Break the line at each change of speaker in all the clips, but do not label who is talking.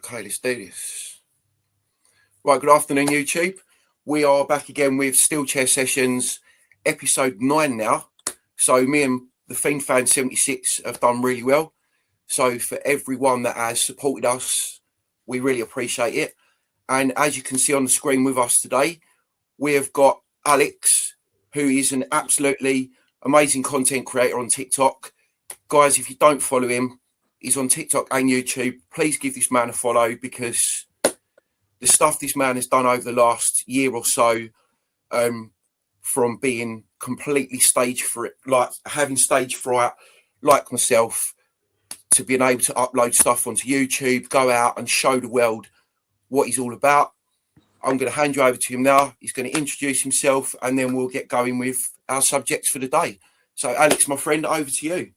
Okay, let's do this. Right, good afternoon, YouTube. We are back again with Steel Chair Sessions, episode 9 now. So me and the Fiend Fan 76 have done really well. So for everyone that has supported us, we really appreciate it. And as you can see on the screen with us today, we have got Alex, who is an absolutely amazing content creator on TikTok. Guys, if you don't follow him, he's on TikTok and YouTube. Please give this man a follow, because the stuff this man has done over the last year or so, from being completely stage fright, like having stage fright, like myself, to being able to upload stuff onto YouTube, go out and show the world what he's all about. I'm going to hand you over to him now. He's going to introduce himself, and then we'll get going with our subjects for the day. So, Alex, my friend, over to you.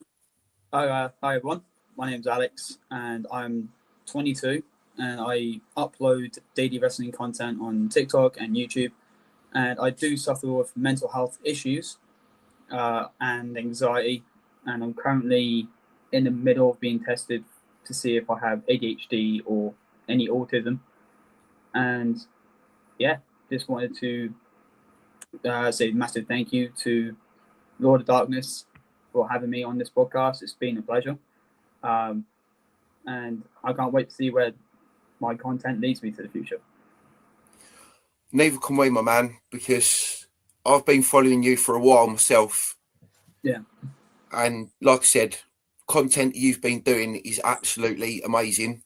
Hi everyone. My name's Alex, and I'm 22, and I upload daily wrestling content on TikTok and YouTube. And I do suffer with mental health issues and anxiety, and I'm currently in the middle of being tested to see if I have ADHD or any autism. And yeah, just wanted to say a massive thank you to Lord of Darkness for having me on this podcast. It's been a pleasure. And I can't wait to see where my content leads me to the future.
Neither can we, my man, because I've been following you for a while myself.
Yeah.
And like I said, content you've been doing is absolutely amazing.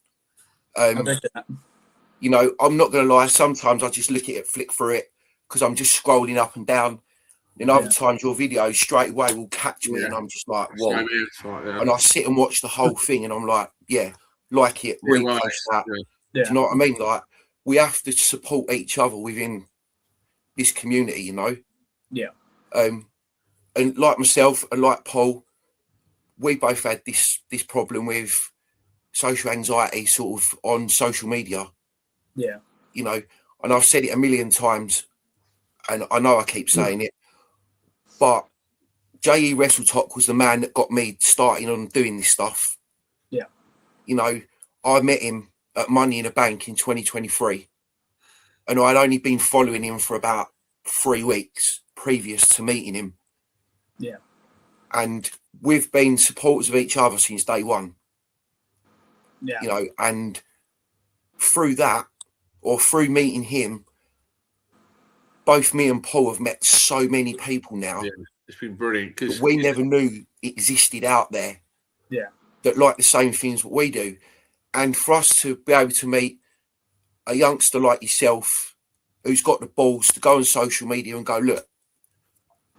You know, I'm not going to lie, sometimes I just look at it, flick through it, because I'm just scrolling up and down. And other times your videos straight away will catch me, and I'm just like, whoa. And I sit and watch the whole thing, and I'm like, like it, repost that. Do you know what I mean? Like, we have to support each other within this community, you know?
Yeah.
And like myself and like Paul, we both had this problem with social anxiety sort of on social media.
Yeah.
You know, and I've said it a million times, and I know I keep saying it, but J.E. WrestleTalk was the man that got me starting on doing this stuff.
Yeah.
You know, I met him at Money in the Bank in 2023, and I'd only been following him for about 3 weeks previous to meeting him.
Yeah.
And we've been supporters of each other since day one.
Yeah.
You know, and through that, or through meeting him, both me and Paul have met so many people now.
Yeah, it's been brilliant, because
we never knew existed out there.
Yeah.
That like the same things what we do. And for us to be able to meet a youngster like yourself who's got the balls to go on social media and go, look,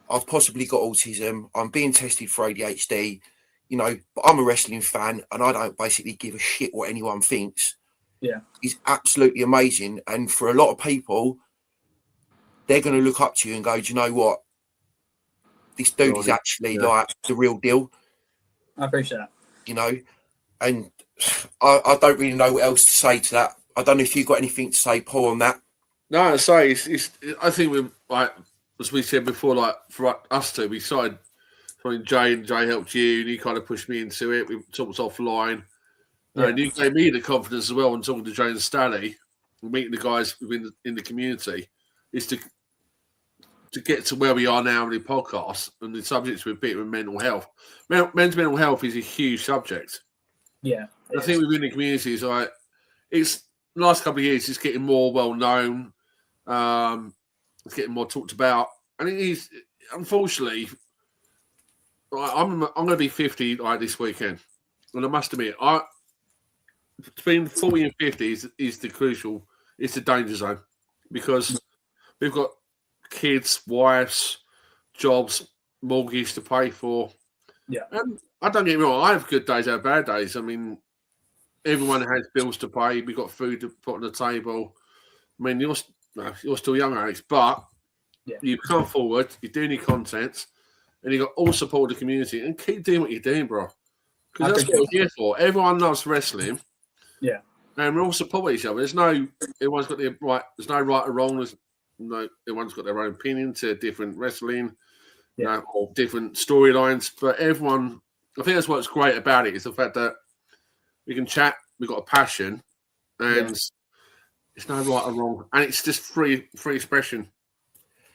I've possibly got autism, I'm being tested for ADHD, you know, but I'm a wrestling fan and I don't basically give a shit what anyone thinks.
Yeah.
Is absolutely amazing. And for a lot of people, they're going to look up to you and go, do you know what? This dude is actually like the real deal.
I
appreciate that.
You know, and I don't really know what else to say to that. I don't know if you've got anything to say, Paul, on that.
No, I think we're, like, as we said before, like, for us two, we started, I mean, Jay helped you, and you kind of pushed me into it. We talked offline. And you gave me the confidence as well when talking to Jay and Stanley, and meeting the guys in the community, is to get to where we are now in the podcast and the subjects we've picked with mental health. Men's mental health is a huge subject.
Yeah.
I think within the community is like, it's the last couple of years, it's getting more well known. It's getting more talked about. And it is, unfortunately, I'm going to be 50 this weekend. And I must admit, between 40 and 50 is the crucial, it's the danger zone, because we've got kids, wives, jobs, mortgage to pay for.
Yeah.
And I don't get me wrong, I have good days, I have bad days. I mean, everyone has bills to pay. We've got food to put on the table. I mean, you're still young, Alex, but you come forward, you're doing your content, and you've got all support of the community, and keep doing what you're doing, bro. Because that's what we're here for. Everyone loves wrestling.
Yeah.
And we all support each other. Everyone's got their right, there's no right or wrong. Everyone's got their own opinion to different wrestling, or different storylines. But I think that's what's great about it, is the fact that we can chat, we've got a passion, and it's no right or wrong, and it's just free expression.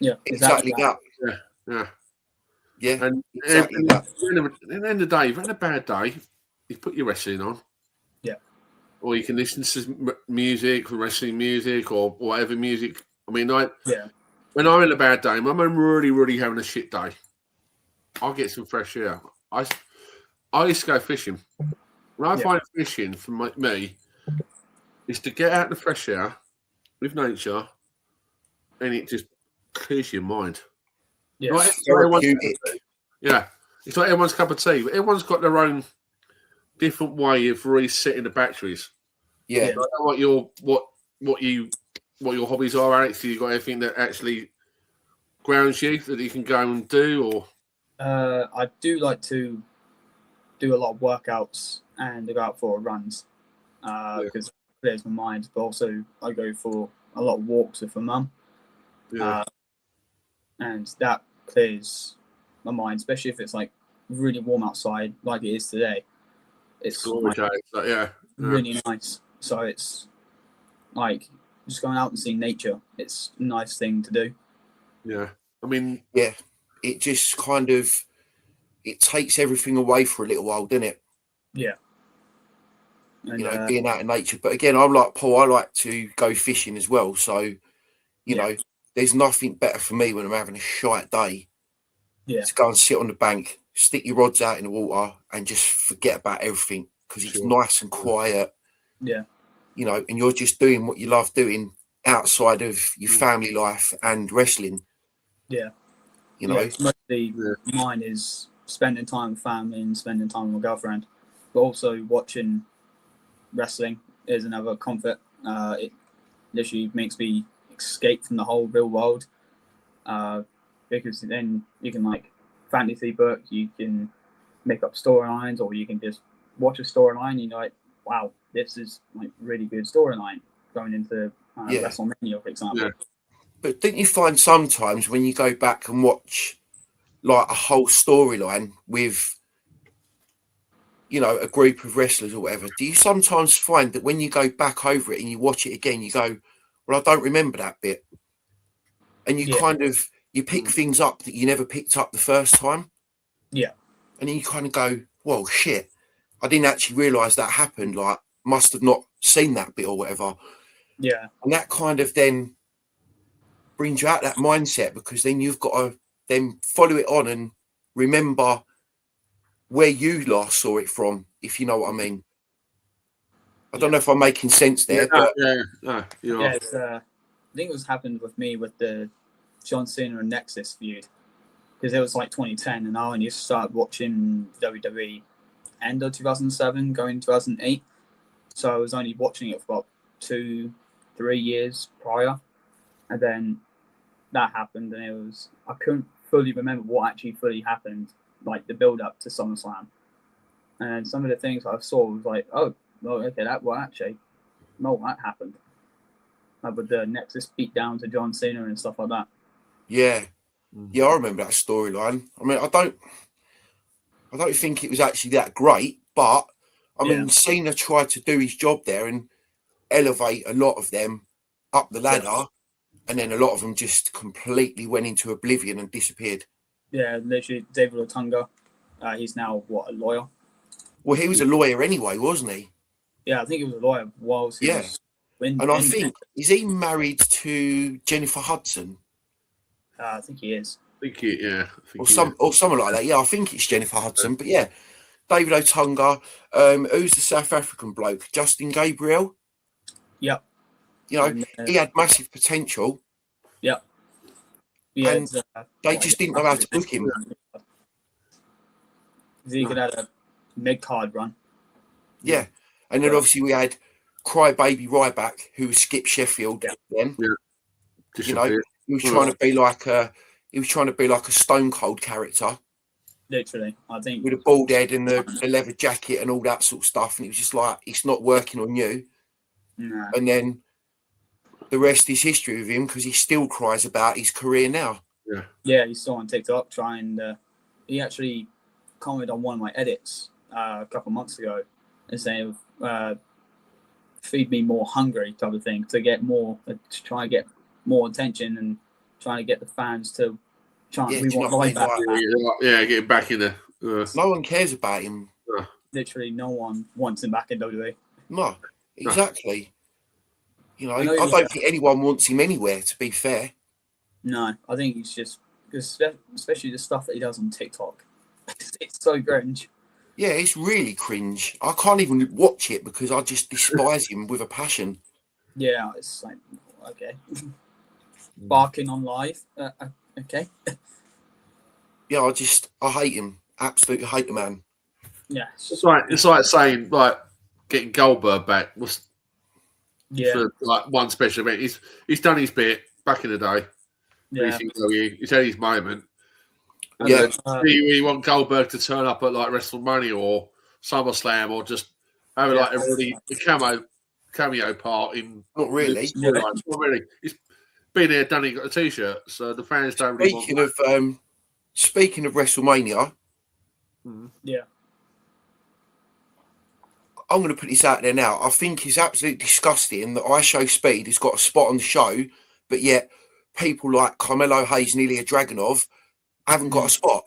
Yeah,
Exactly that.
Yeah.
Yeah,
And
exactly
at
that.
the end of the day, if you're having a bad day, you put your wrestling on.
Yeah.
Or you can listen to music, wrestling music, or whatever music. I mean, when I'm in a bad day, when I'm really, really having a shit day, I'll get some fresh air. I used to go fishing. When I find fishing for me is to get out in the fresh air with nature, and it just clears your mind.
Yeah.
Not
Therapeutic.
yeah, it's like everyone's cup of tea. But everyone's got their own different way of resetting the batteries.
Yeah.
I don't know what your hobbies are, Alex. You got anything that actually grounds you that you can go and do, or
I do like to do a lot of workouts and go out for runs because it clears my mind. But also, I go for a lot of walks with my mum, and that clears my mind, especially if it's like really warm outside, like it is today. It's like, really nice. So it's like just going out and seeing nature. It's a nice thing to do.
Yeah, I mean,
Yeah, it just kind of it takes everything away for a little while, doesn't it?
Yeah. And,
you know, being out in nature. But again, I'm like Paul. I like to go fishing as well. So, you know, there's nothing better for me when I'm having a shite day.
Yeah.
To go and sit on the bank, stick your rods out in the water, and just forget about everything because it's nice and quiet.
Yeah.
You know, and you're just doing what you love doing outside of your family life and wrestling.
Yeah.
You know,
mostly mine is spending time with family and spending time with my girlfriend, but also watching wrestling is another comfort. It literally makes me escape from the whole real world because then you can like fantasy book, you can make up storylines, or you can just watch a storyline. You know, like, wow, this is like really good storyline going into WrestleMania, for example.
Yeah.
But don't you find sometimes when you go back and watch like a whole storyline with, you know, a group of wrestlers or whatever, do you sometimes find that when you go back over it and you watch it again, you go, well, I don't remember that bit. And you kind of, you pick things up that you never picked up the first time.
Yeah.
And then you kind of go, well, shit, I didn't actually realise that happened. Like, must have not seen that bit or whatever.
Yeah.
And that kind of then brings you out that mindset because then you've got to then follow it on and remember where you last saw it from, if you know what I mean. I don't know if I'm making sense there, but
I think it was happened with me with the John Cena and Nexus feud because it was like 2010, and I only started watching WWE end of 2007, going 2008. So I was only watching it for about 2-3 years prior, and then that happened, and I couldn't fully remember what actually fully happened, like the build up to SummerSlam, and some of the things I saw was like, oh, well, okay, that happened. Like with the Nexus beat down to John Cena and stuff like that.
Yeah, I remember that storyline. I mean, I don't think it was actually that great, but I mean, Cena tried to do his job there and elevate a lot of them up the ladder, and then a lot of them just completely went into oblivion and disappeared.
Yeah, literally, David Otunga, he's now a lawyer?
Well, he was a lawyer anyway, wasn't he?
Yeah, I think he was a lawyer whilst he was
and I think, is he married to Jennifer Hudson?
I think he is.
Or someone like that. Yeah, I think it's Jennifer Hudson. But yeah, David Otunga. Who's the South African bloke? Justin Gabriel.
Yep.
You know, he had massive potential.
Yep.
And they just didn't know how to book him.
He could have a mid-card run.
Yeah. And then obviously we had Crybaby Ryback, who was Skip Sheffield then.
Yeah.
You know, he was trying to be like a Stone Cold character.
Literally, I think,
with a bald head and the leather jacket and all that sort of stuff, and it was just like, it's not working on you.
Nah.
And then the rest is history with him because he still cries about his career now.
Yeah, he's still on TikTok trying. He actually commented on one of my edits a couple months ago and saying feed me more hungry type of thing to get more, to try and get more attention and trying to get the fans to chant,
Yeah,
we
do you
want
know what I
live
mean?
back.
Yeah, getting back in there.
No one cares about him.
Literally, no one wants him back in WWE.
No, exactly. You know,
I
I
know
don't think anyone wants him anywhere, to be fair.
No, I think he's just, especially the stuff that he does on TikTok. It's so cringe.
Yeah, it's really cringe. I can't even watch it because I just despise him with a passion.
Yeah, it's like, okay. Barking on live. Okay.
Yeah, I hate him. Absolutely hate the man.
Yeah.
It's like saying like getting Goldberg back was
Yeah.
for like one special event. He's done his bit back in the day.
Yeah.
He's had his moment. And
Yeah.
do you really want Goldberg to turn up at like WrestleMania or SummerSlam or just have like a cameo part in
Not really.
Not really. He's been there, done it, got a t-shirt. So the fans don't really want that.
Speaking of WrestleMania,
yeah,
I'm going to put this out there now. I think it's absolutely disgusting that I Show Speed has got a spot on the show, but yet people like Carmelo Hayes and Ilya Dragunov haven't got a spot.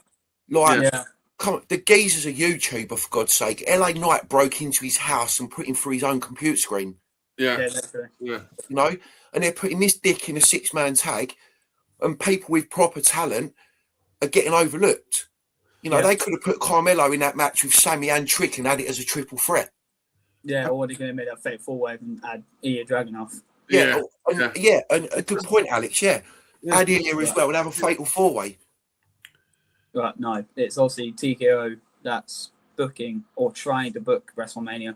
Like, come on, the geezer's a YouTuber, for God's sake. LA Knight broke into his house and put him through his own computer screen.
Yeah.
You know, and they're putting this dick in a 6-man tag, and people with proper talent are getting overlooked. You know, they could have put Carmelo in that match with Sammy and Trick and had it as a triple threat.
Yeah, or they're going to make that fake 4-way and add Ilya Dragunov.
And a good point, Alex. Yeah, add Ilya as well and have a fatal 4-way.
But no, it's obviously TKO that's booking or trying to book WrestleMania,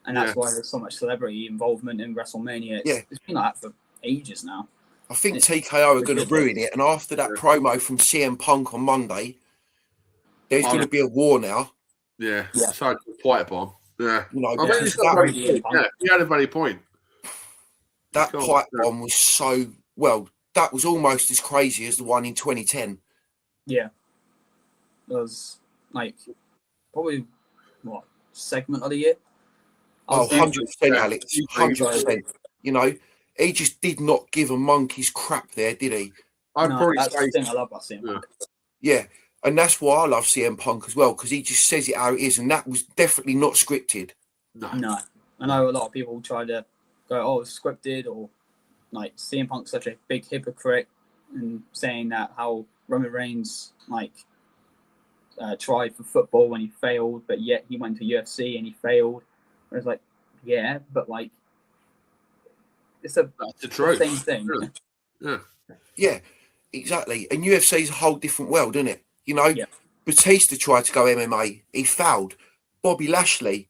and that's why there's so much celebrity involvement in WrestleMania. It's been like that for ages now.
I think TKO are going to ruin it, and after that promo from CM Punk on Monday, there's going to be a war now.
Yeah. So quiet bomb. Yeah.
You know,
he had a very point.
That pipe bomb was that was almost as crazy as the one in 2010.
Yeah. It was like probably segment of the year?
100%, Alex. 100%. You know, he just did not give a monkey's crap there, did he?
That's the thing I love about CM Punk.
Yeah. And that's why I love CM Punk as well, because he just says it how it is, and that was definitely not scripted.
No. I know a lot of people try to go, oh, it's scripted, or like CM Punk's such a big hypocrite, and saying that how Roman Reigns tried for football when he failed, but yet he went to UFC and he failed. It's like, yeah, but like it's the same thing.
Yeah, exactly. And UFC is a whole different world, isn't it? You know, Batista tried to go MMA, he failed. Bobby Lashley.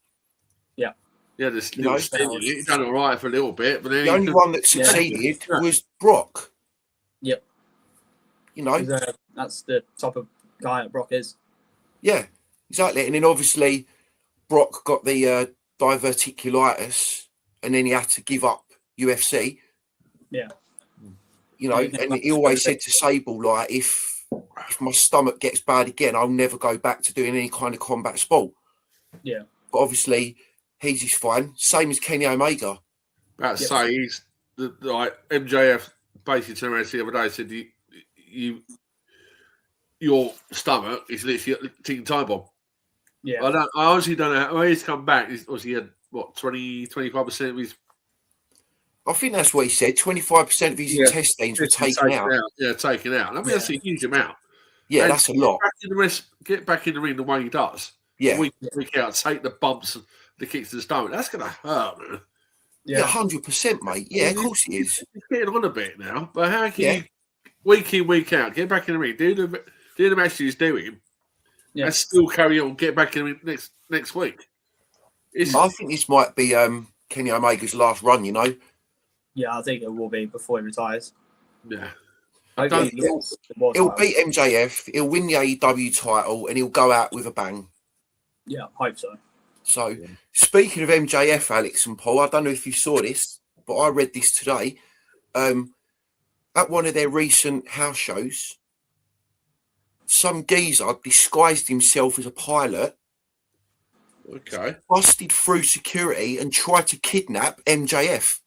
Yeah, this he done all right for a little bit, but then
the only one that succeeded was Brock.
Yep.
You know,
that's the type of guy that Brock is.
Yeah, exactly. And then obviously Brock got the diverticulitis, and then he had to give up UFC.
Yeah.
You know, and he always said to Sable, like, if my stomach gets bad again, I'll never go back to doing any kind of combat sport.
Yeah.
But obviously, he's fine. Same as Kenny Omega.
About to say, he's like MJF basically turned around the other day and said, your stomach is literally a ticking time bomb.
Yeah.
I honestly don't know how he's come back. He had 25% of his.
I think that's what he said. 25% of his intestines were taken out.
Yeah, taken out. I mean, that's a huge amount.
Yeah, and that's a lot.
Get back in the ring the way he does.
Yeah.
Week out, take the bumps and the kicks to the stomach. That's going to hurt, man.
Yeah, 100%, mate. Yeah, of course it is.
He's getting on a bit now, but how can you week in, week out, get back in the ring, do the match he's doing, and still carry on, get back in the ring next week?
I think this might be Kenny Omega's last run, you know?
Yeah, I think it will be before he retires.
Yeah.
He'll beat MJF, he'll win the AEW title, and he'll go out with a bang.
Yeah, hope so.
So, speaking of MJF, Alex and Paul, I don't know if you saw this, but I read this today. At one of their recent house shows, some geezer disguised himself as a pilot
Okay.
busted through security and tried to kidnap MJF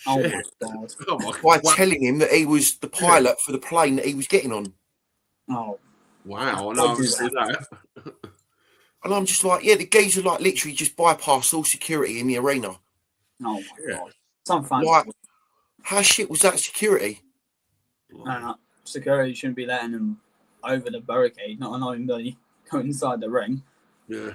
Oh
Shit.
my god.
Oh my
by
wow.
telling him that he was the pilot for the plane that he was getting on.
Oh.
Wow.
Why
No,
do
that.
And I'm just like, yeah, the geezer like literally just bypassed all security in the arena.
Oh my
Yeah.
god. Some fans.
Like, how shit was that security?
Security shouldn't be letting them over the barricade, not allowing them to go inside the ring.
Yeah.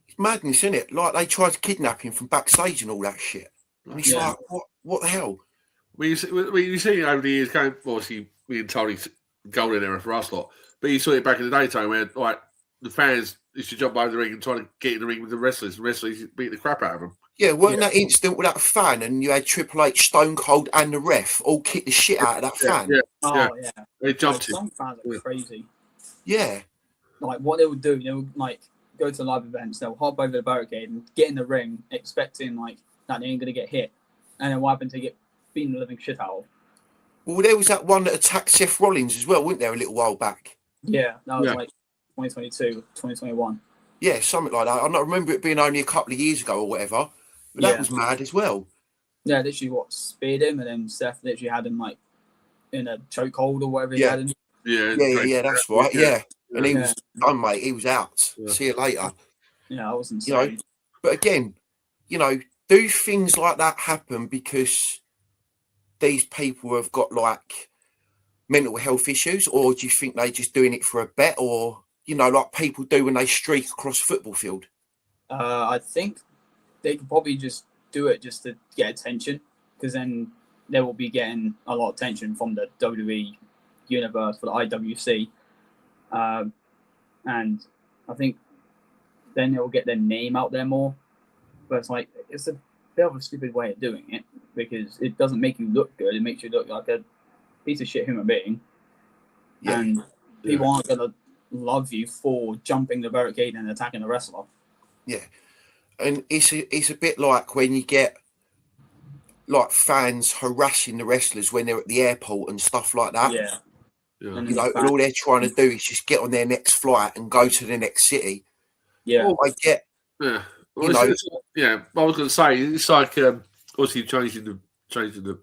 It's madness, isn't it? Like they tried to kidnap him from backstage and all that shit. And it's
Yeah.
like, what the hell?
You see over the years, going, obviously, me and Tony's golden era for us lot, but you saw it back in the daytime where, like, the fans used to jump over the ring and try to get in the ring with the wrestlers. The wrestlers beat the crap out of them.
Yeah, weren't that incident with that fan and you had Triple H, Stone Cold and the ref all kick the shit out of that fan?
Yeah.
Oh yeah.
They jumped
Some fans are crazy.
Yeah.
Like what they would do, they would like go to live events, they'll hop over the barricade and get in the ring, expecting like that they ain't gonna get hit, and then what happened to get beaten the living shit out of.
Well, there was that one that attacked Seth Rollins as well, wasn't there, a little while back?
Yeah, that was like 2022, 2021.
Yeah, something like that. I don't remember it being only a couple of years ago or whatever, but that was mad as well.
Yeah, literally speared him, and then Seth literally had him like in a chokehold or whatever he had him.
Yeah, that's right. Yeah. And he was done, mate. He was out.
Yeah.
See you later.
Yeah, I was insane.
You know, but again, you know, do things like that happen because these people have got like mental health issues, or do you think they just doing it for a bet, or you know, like people do when they streak across a football field?
I think they could probably just do it just to get attention, because then they will be getting a lot of attention from the WWE universe for the IWC, and I think then they will get their name out there more. But it's like it's a bit of a stupid way of doing it, because it doesn't make you look good. It makes you look like a piece of shit human being, and people aren't gonna love you for jumping the barricade and attacking the wrestler.
Yeah, and it's a bit like when you get like fans harassing the wrestlers when they're at the airport and stuff like that.
Yeah.
You know, and all they're trying to do is just get on their next flight and go to the next city.
Yeah.
Well, I get.
Yeah.
Well, you know,
I was going to say it's like obviously changing the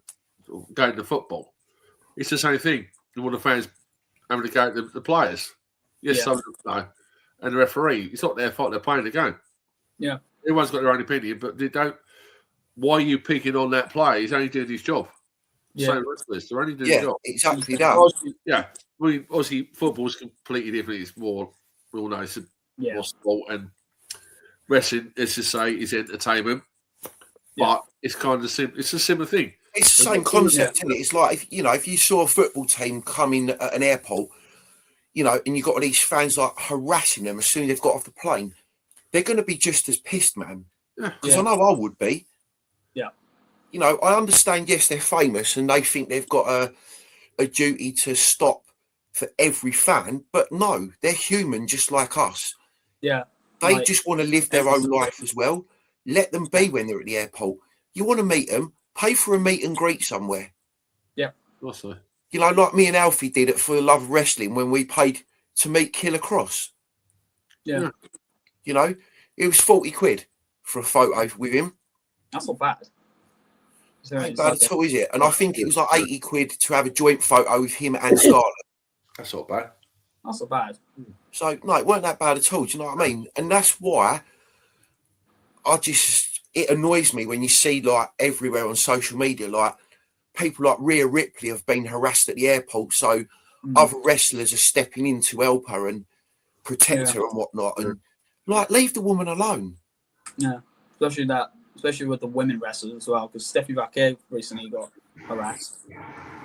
going to football. It's the same thing. You want the fans having to go at the players. Yes, some of them know. And the referee. It's not their fault. They're playing the game.
Yeah.
Everyone's got their own opinion, but they don't. Why are you picking on that player? He's only doing his job.
Yeah.
Same wrestlers. They're only doing their job.
Exactly that.
Yeah. I mean, obviously, football's completely different. It's more, we all know, it's more sport, and wrestling, as you say, is entertainment. But it's kind of it's a similar thing.
It's the same concept, isn't it? It's like if you saw a football team come in at an airport, and you got all these fans like harassing them as soon as they've got off the plane, they're going to be just as pissed, man. Because I know I would be.
Yeah.
I understand. Yes, they're famous and they think they've got a duty to stop for every fan, but no, they're human just like us.
Yeah.
They just want to live their own life as well. Let them be when they're at the airport. You want to meet them, pay for a meet and greet somewhere.
Yeah.
Also.
Like me and Alfie did it for the love of wrestling when we paid to meet Killer Cross.
Yeah.
It was 40 quid for a photo with him.
That's not bad.
Ain't bad at all, is it? And I think it was like 80 quid to have a joint photo with him and Scarlett.
That's not bad.
That's not bad.
So, no, it weren't that bad at all. Do you know what I mean? And that's why it annoys me when you see like everywhere on social media, like people like Rhea Ripley have been harassed at the airport. So other wrestlers are stepping in to help her and protect her and whatnot. And like, leave the woman alone.
Yeah. Especially with the women wrestlers as well, because Stephanie Vaquer recently got harassed.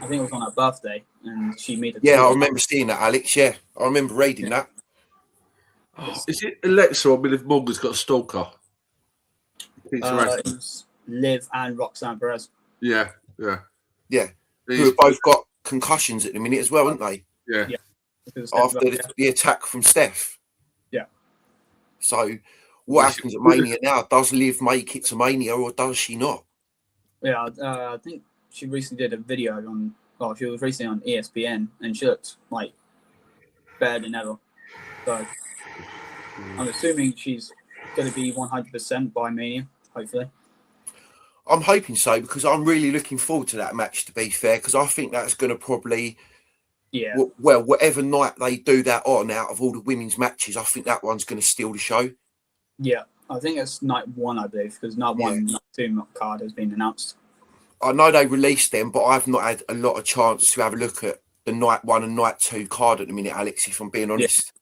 I think it was on her birthday, and she made a
I remember seeing that, Alex. Yeah, I remember reading that.
Oh, is it Alexa or Millie Morgan's got a stalker?
It was Liv and Roxanne Perez.
Yeah.
Who have both got concussions at the minute as well, haven't they?
Yeah.
After the attack from Steph.
Yeah.
So, what happens at Mania now? Does Liv make it to Mania or does she not?
Yeah, I think she recently did a video she was recently on ESPN, and she looked like better than ever. So I'm assuming she's going to be 100% by Mania, hopefully.
I'm hoping so, because I'm really looking forward to that match, to be fair, because I think that's going to probably, well, whatever night they do that on out of all the women's matches, I think that one's going to steal the show.
Yeah, I think it's night 1, I believe, because night 1, night 2 card has been announced.
I know they released them, but I've not had a lot of chance to have a look at the night 1 and night 2 card at the minute, Alex, if I'm being honest.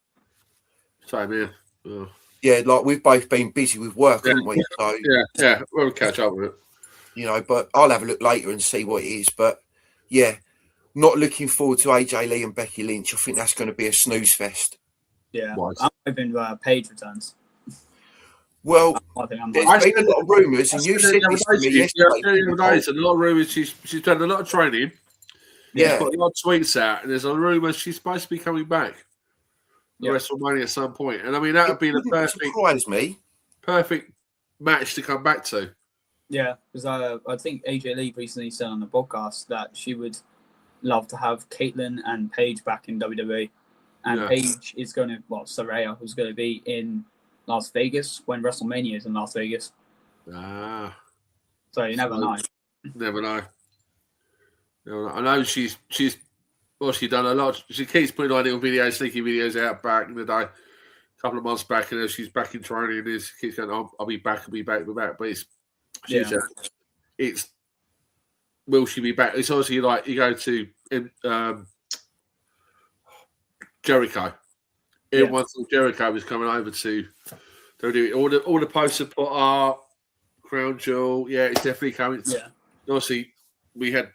Same here. Oh.
Yeah, like we've both been busy with work, haven't we? So
yeah, we'll catch up with it.
You know, but I'll have a look later and see what it is. But yeah, not looking forward to AJ Lee and Becky Lynch. I think that's going to be a snooze fest.
Yeah, I'm hoping Paige returns.
Well, there's been a lot of rumours, and you said this to me yesterday.
A lot of rumours. She's done a lot of training.
Yeah,
got a lot of tweets out, and there's a rumour she's supposed to be coming back. WrestleMania at some point, and I mean that would be the perfect match to come back to.
Yeah, because I think AJ Lee recently said on the podcast that she would love to have Caitlyn and Paige back in WWE, and Paige is going to, Saraya was going to be in Las Vegas when WrestleMania is in Las Vegas. So you never know.
Never know. I know she's done a lot. She keeps putting on little videos, sneaky videos out back in the day, a couple of months back, and she's back in training. And she keeps going, I'll be back. But it's will she be back? It's obviously like you go to Jericho. Everyone thought Jericho was coming over to WWE. All the posts have put Crown Jewel. Yeah, it's definitely coming.
Yeah.
Obviously, we had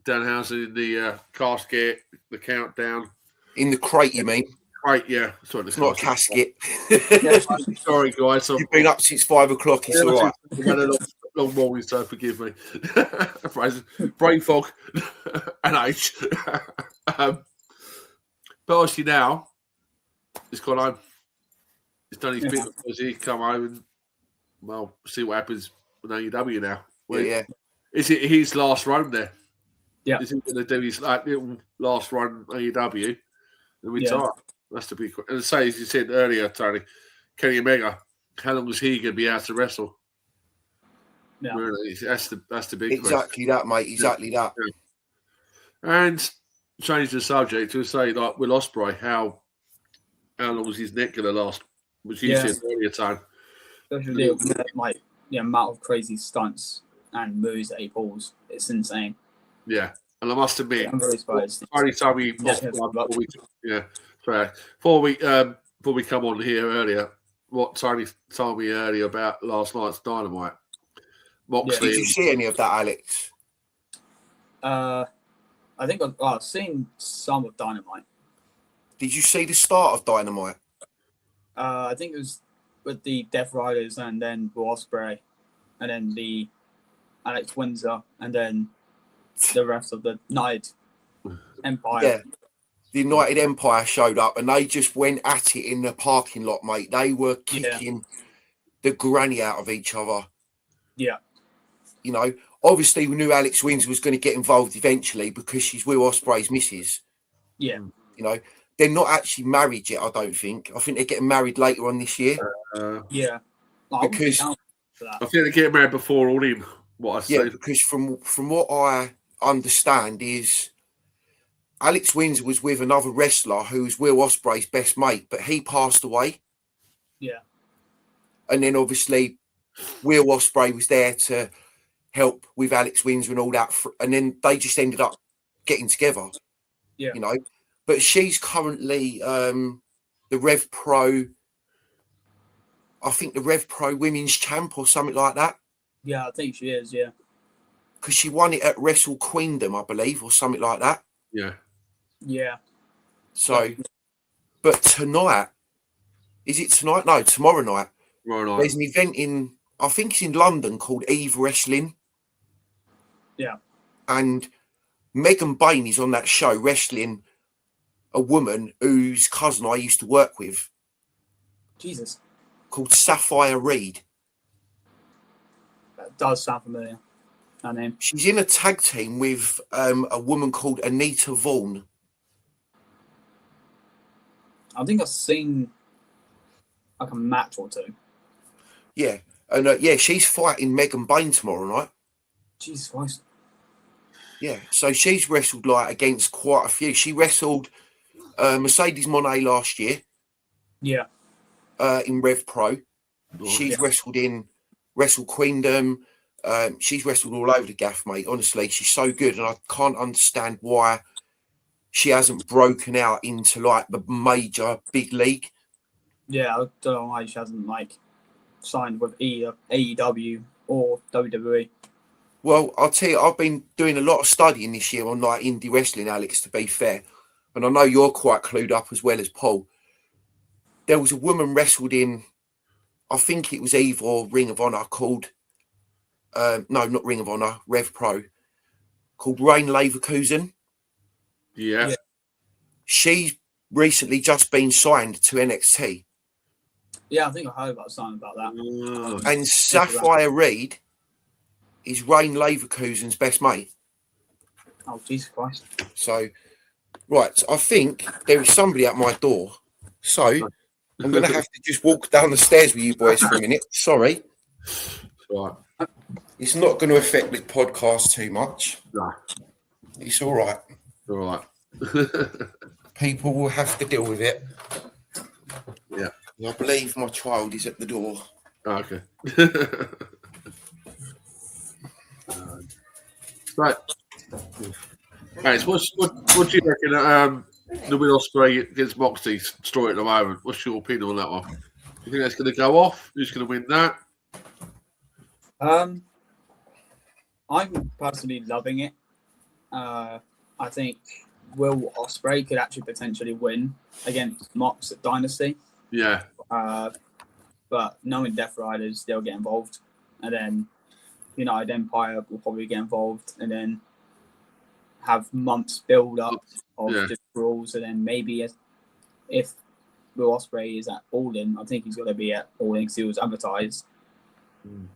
Danhausen in the casket, the countdown.
In the crate, you mean?
Crate, yeah. Sorry,
it's not a casket.
Sorry, guys.
You've been up since 5 o'clock. It's all right.
We've had a long morning, so forgive me. Brain fog and age. But obviously now, it's gone home. He's done his bit. He's come home and, well, see what happens with AEW now. Is it his last run there?
Yeah.
Is he going to do his little last run AEW and retire? That's the big question. And say, as you said earlier, Tony, Kenny Omega, how long is he going to be out to wrestle?
Yeah.
Really, that's the big
exactly
question.
That, mate. Exactly that.
Yeah. And change the subject to say, like Will Ospreay, how long was his neck going to last? Which you said earlier, Tony.
Especially like the amount of crazy stunts and moves that he pulls. It's insane.
Yeah. And I must admit,
I'm very surprised.
Only time we before we come on here earlier, what Tony told me earlier about last night's Dynamite. Moxley.
Did you see any of that, Alex?
I think I've seen some of Dynamite.
Did you see the start of Dynamite?
I think it was with the Death Riders and then Will Ospreay and then the Alex Windsor and then the rest of the United Empire.
Yeah, the United Empire showed up and they just went at it in the parking lot, mate. They were kicking the granny out of each other.
Yeah.
You know, obviously we knew Alex Windsor was going to get involved eventually because she's Will Ospreay's missus.
Yeah.
You know, they're not actually married yet, I don't think. I think they're getting married later on this year.
Yeah.
Because
I think they're getting married before all in. What I say.
Yeah, because from what I understand is Alex Windsor was with another wrestler who was Will Ospreay's best mate, but he passed away.
Yeah.
And then obviously Will Ospreay was there to help with Alex Windsor and all that. And then they just ended up getting together.
Yeah.
You know, but she's currently the Rev Pro, I think the Rev Pro Women's Champ or something like that.
Yeah, I think she is, yeah.
Because she won it at Wrestle Queendom, I believe, or something like that.
Yeah.
Yeah.
So, but tonight, is it tonight? No, tomorrow night. There's an event in, I think it's in London, called Eve Wrestling.
Yeah.
And Megan Bain is on that show wrestling a woman whose cousin I used to work with.
Jesus.
Called Sapphire Reed.
That does sound familiar. Her name.
She's in a tag team with a woman called Anita Vaughan.
I think I've seen like a match or two.
Yeah, and she's fighting Megan Bain tomorrow night.
Jesus Christ.
Yeah, so she's wrestled like against quite a few. She wrestled Mercedes Moné last year.
Yeah.
In Rev Pro.
Nice.
She's wrestled in Wrestle Queendom. She's wrestled all over the gaff, mate. Honestly, she's so good, and I can't understand why she hasn't broken out into like the major big league.
Yeah, I don't know why she hasn't like signed with AEW or WWE.
Well, I'll tell you, I've been doing a lot of studying this year on like indie wrestling, Alex, to be fair. And I know you're quite clued up as well as Paul. There was a woman wrestled in, I think it was Eve or Ring of Honor called, no, not Ring of Honor, Rev Pro, called Rain Leverkusen.
Yeah.
She's recently just been signed to NXT.
Yeah, I think I heard about something about that.
And Sapphire Reed is Rain Leverkusen's best mate.
Oh, Jesus Christ.
So, right, I think there is somebody at my door. So, I'm going to have to just walk down the stairs with you boys for a minute. Sorry.
Right.
It's not going to affect this podcast too much.
No.
It's all right.
All right.
People will have to deal with it.
Yeah.
I believe my child is at the door.
Okay. Right. Right. What do you reckon? The Will Ospreay against Moxley story at the moment. What's your opinion on that one? Do you think that's going to go off? Who's going to win that?
I'm personally loving it. I think Will Ospreay could actually potentially win against Mox at Dynasty.
Yeah.
But knowing Death Riders, they'll get involved, and then United Empire will probably get involved, and then have months build up of just rules, and then maybe if Will Ospreay is at All In, I think he's going to be at All In because he was advertised.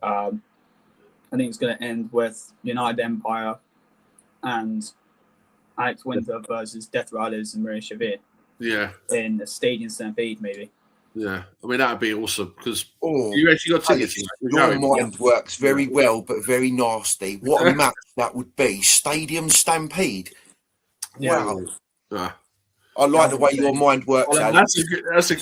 I think it's going to end with United Empire and Alex Winter versus Death Riders and Maria Shavir.
Yeah.
In a stadium stampede, maybe.
Yeah. I mean, that would be awesome because
Oh,
you actually got tickets.
Your mind works very well, but very nasty. What a match that would be. Stadium stampede. Wow.
Yeah.
I like the way your mind works,
well,
Alex.
That's a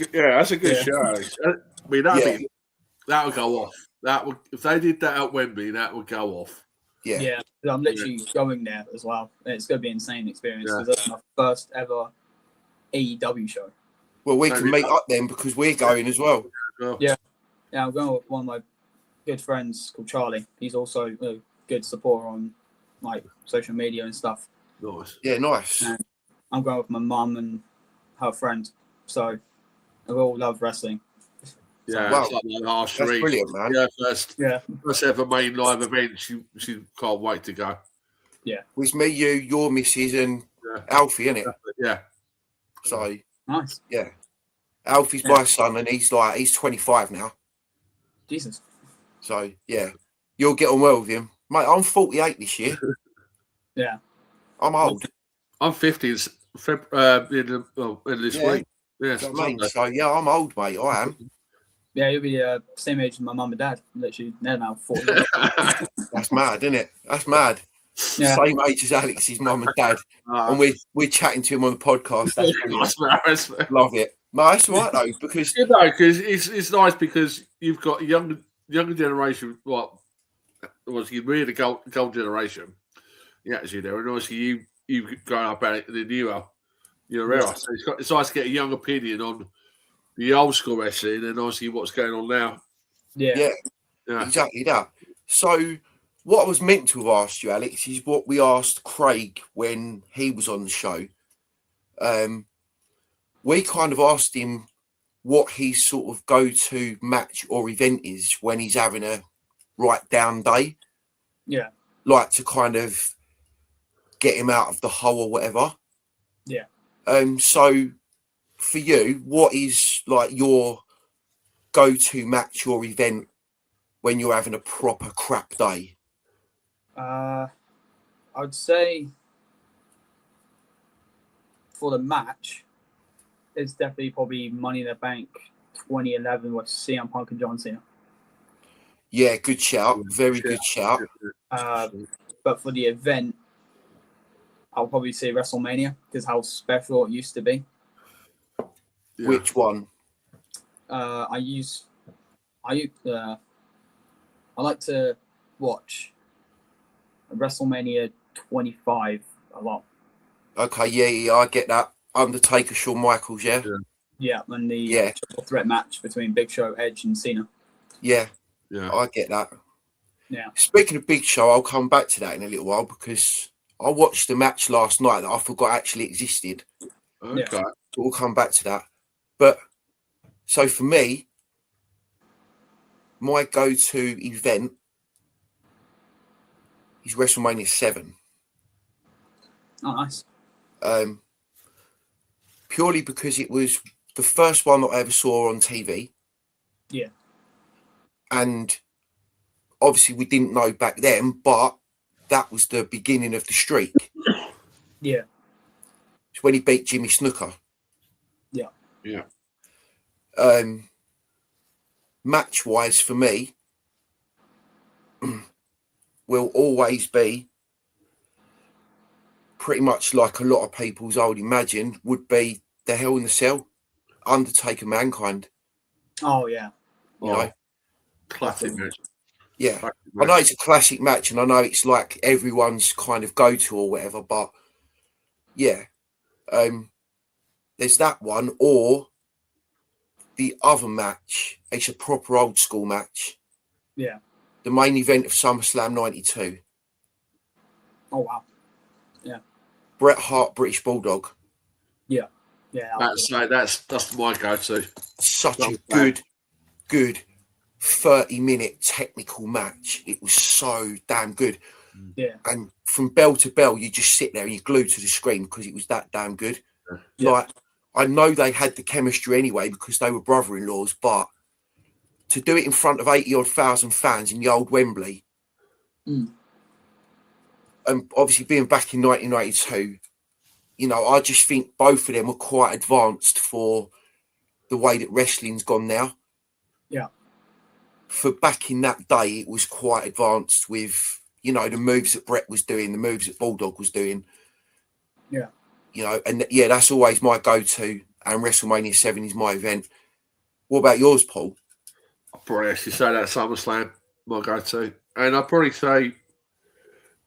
good show. I mean, that would go off. That would, if they did that at Wembley, that would go off.
Yeah. I'm literally going there as well. It's going to be an insane experience because that's my first ever AEW show.
Well, we can meet up then because we're going as well.
Yeah, I'm going with one of my good friends called Charlie. He's also a good supporter on like social media and stuff.
Nice.
Yeah, nice.
And I'm going with my mum and her friend. So we all love wrestling.
Yeah,
wow.
It's like
that's brilliant, man.
Yeah, first ever main live event. She can't wait to go.
Yeah.
It was me, you, your missus, and Alfie, innit?
Yeah.
So
nice.
Yeah. Alfie's my son, and he's 25 now.
Jesus.
So yeah, you'll get on well with him, mate. I'm 48 this year.
Yeah.
I'm old.
I'm 50. In this week. Yeah.
So yeah, I'm old, mate. I am.
Yeah, you'll be the same age as my mum and dad. Literally, they're now 40.
That's mad, isn't it? That's mad. Yeah. Same age as Alex's mum and dad, and we're chatting to him on the podcast. That's love it. No, that's right though, because
it's nice because you've got a younger generation. Obviously we're the gold generation. Yeah, actually, there, and obviously you've grown up at it in the newer era. So it's nice to get a young opinion on the old school wrestling and obviously what's going on now.
Yeah, exactly that. So what I was meant to have asked you, Alex, is what we asked Craig when he was on the show. We kind of asked him what his sort of go-to match or event is when he's having a right down day.
Yeah.
Like to kind of get him out of the hole or whatever.
Yeah.
So for you, what is like your go-to match or event when you're having a proper crap day?
I would say for the match, it's definitely probably Money in the Bank 2011 with CM Punk and John Cena.
Yeah, good shout. Very good shout.
But for the event, I'll probably say WrestleMania because how special it used to be.
Yeah.
Which one?
I like to watch WrestleMania 25 a lot.
Okay, yeah, I get that. Undertaker, Shawn Michaels, yeah?
Yeah, and the triple threat match between Big Show, Edge, and Cena.
Yeah,
Yeah.
I get that.
Yeah.
Speaking of Big Show, I'll come back to that in a little while because I watched the match last night that I forgot actually existed.
Okay.
Yeah.
We'll come back to that. But so for me, my go-to event is WrestleMania 7.
Oh, nice.
Purely because it was the first one that I ever saw on TV.
Yeah.
And obviously we didn't know back then, but that was the beginning of the streak.
Yeah.
It's when he beat Jimmy Snuka.
Yeah.
Yeah.
Match-wise for me, will always be pretty much like a lot of people's I would imagine would be the Hell in the Cell, Undertaker, Mankind.
Oh, yeah.
You know?
Classic match.
Yeah.
Classic
I
match.
know it's a classic match and I know it's like everyone's kind of go-to or whatever, but yeah. There's that one, or the other match, it's a proper old school match.
Yeah.
The main event of SummerSlam 92.
Oh, wow.
Bret Hart, British Bulldog.
Yeah. Yeah.
That's my go-to.
Such
Well
a
played.
good 30-minute technical match. It was so damn good.
Yeah.
And from bell to bell, you just sit there and you glue to the screen because it was that damn good.
Yeah.
Like, I know they had the chemistry anyway because they were brother-in-laws, but to do it in front of 80-odd thousand fans in the old Wembley, and obviously being back in 1992, you know, I just think both of them were quite advanced for the way that wrestling's gone now.
Yeah.
For back in that day, it was quite advanced with, you know, the moves that Bret was doing, the moves that Bulldog was doing.
Yeah.
You know, and yeah, that's always my go-to, and WrestleMania 7 is my event. What about yours, Paul?
I'll probably actually say that SummerSlam, my go-to. And I'll probably say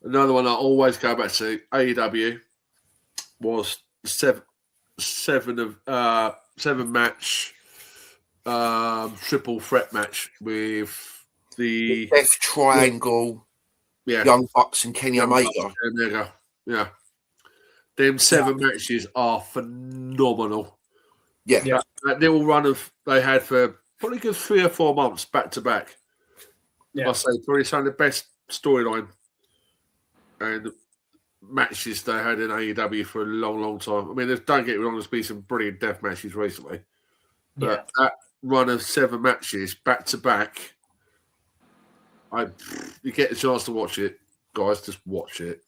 another one I always go back to, AEW, was seven match triple threat match with the
Death Triangle,
yeah,
Young Bucks and Kenny Omega.
Yeah. Them 7 matches are phenomenal.
Yeah.
That little run they had for probably good 3 or 4 months back to back.
Yeah.
I say probably some of the best storyline and matches they had in AEW for a long time. I mean, don't get me wrong, there's been some brilliant death matches recently. But that run of 7 matches back to back, you get a chance to watch it, guys, just watch it.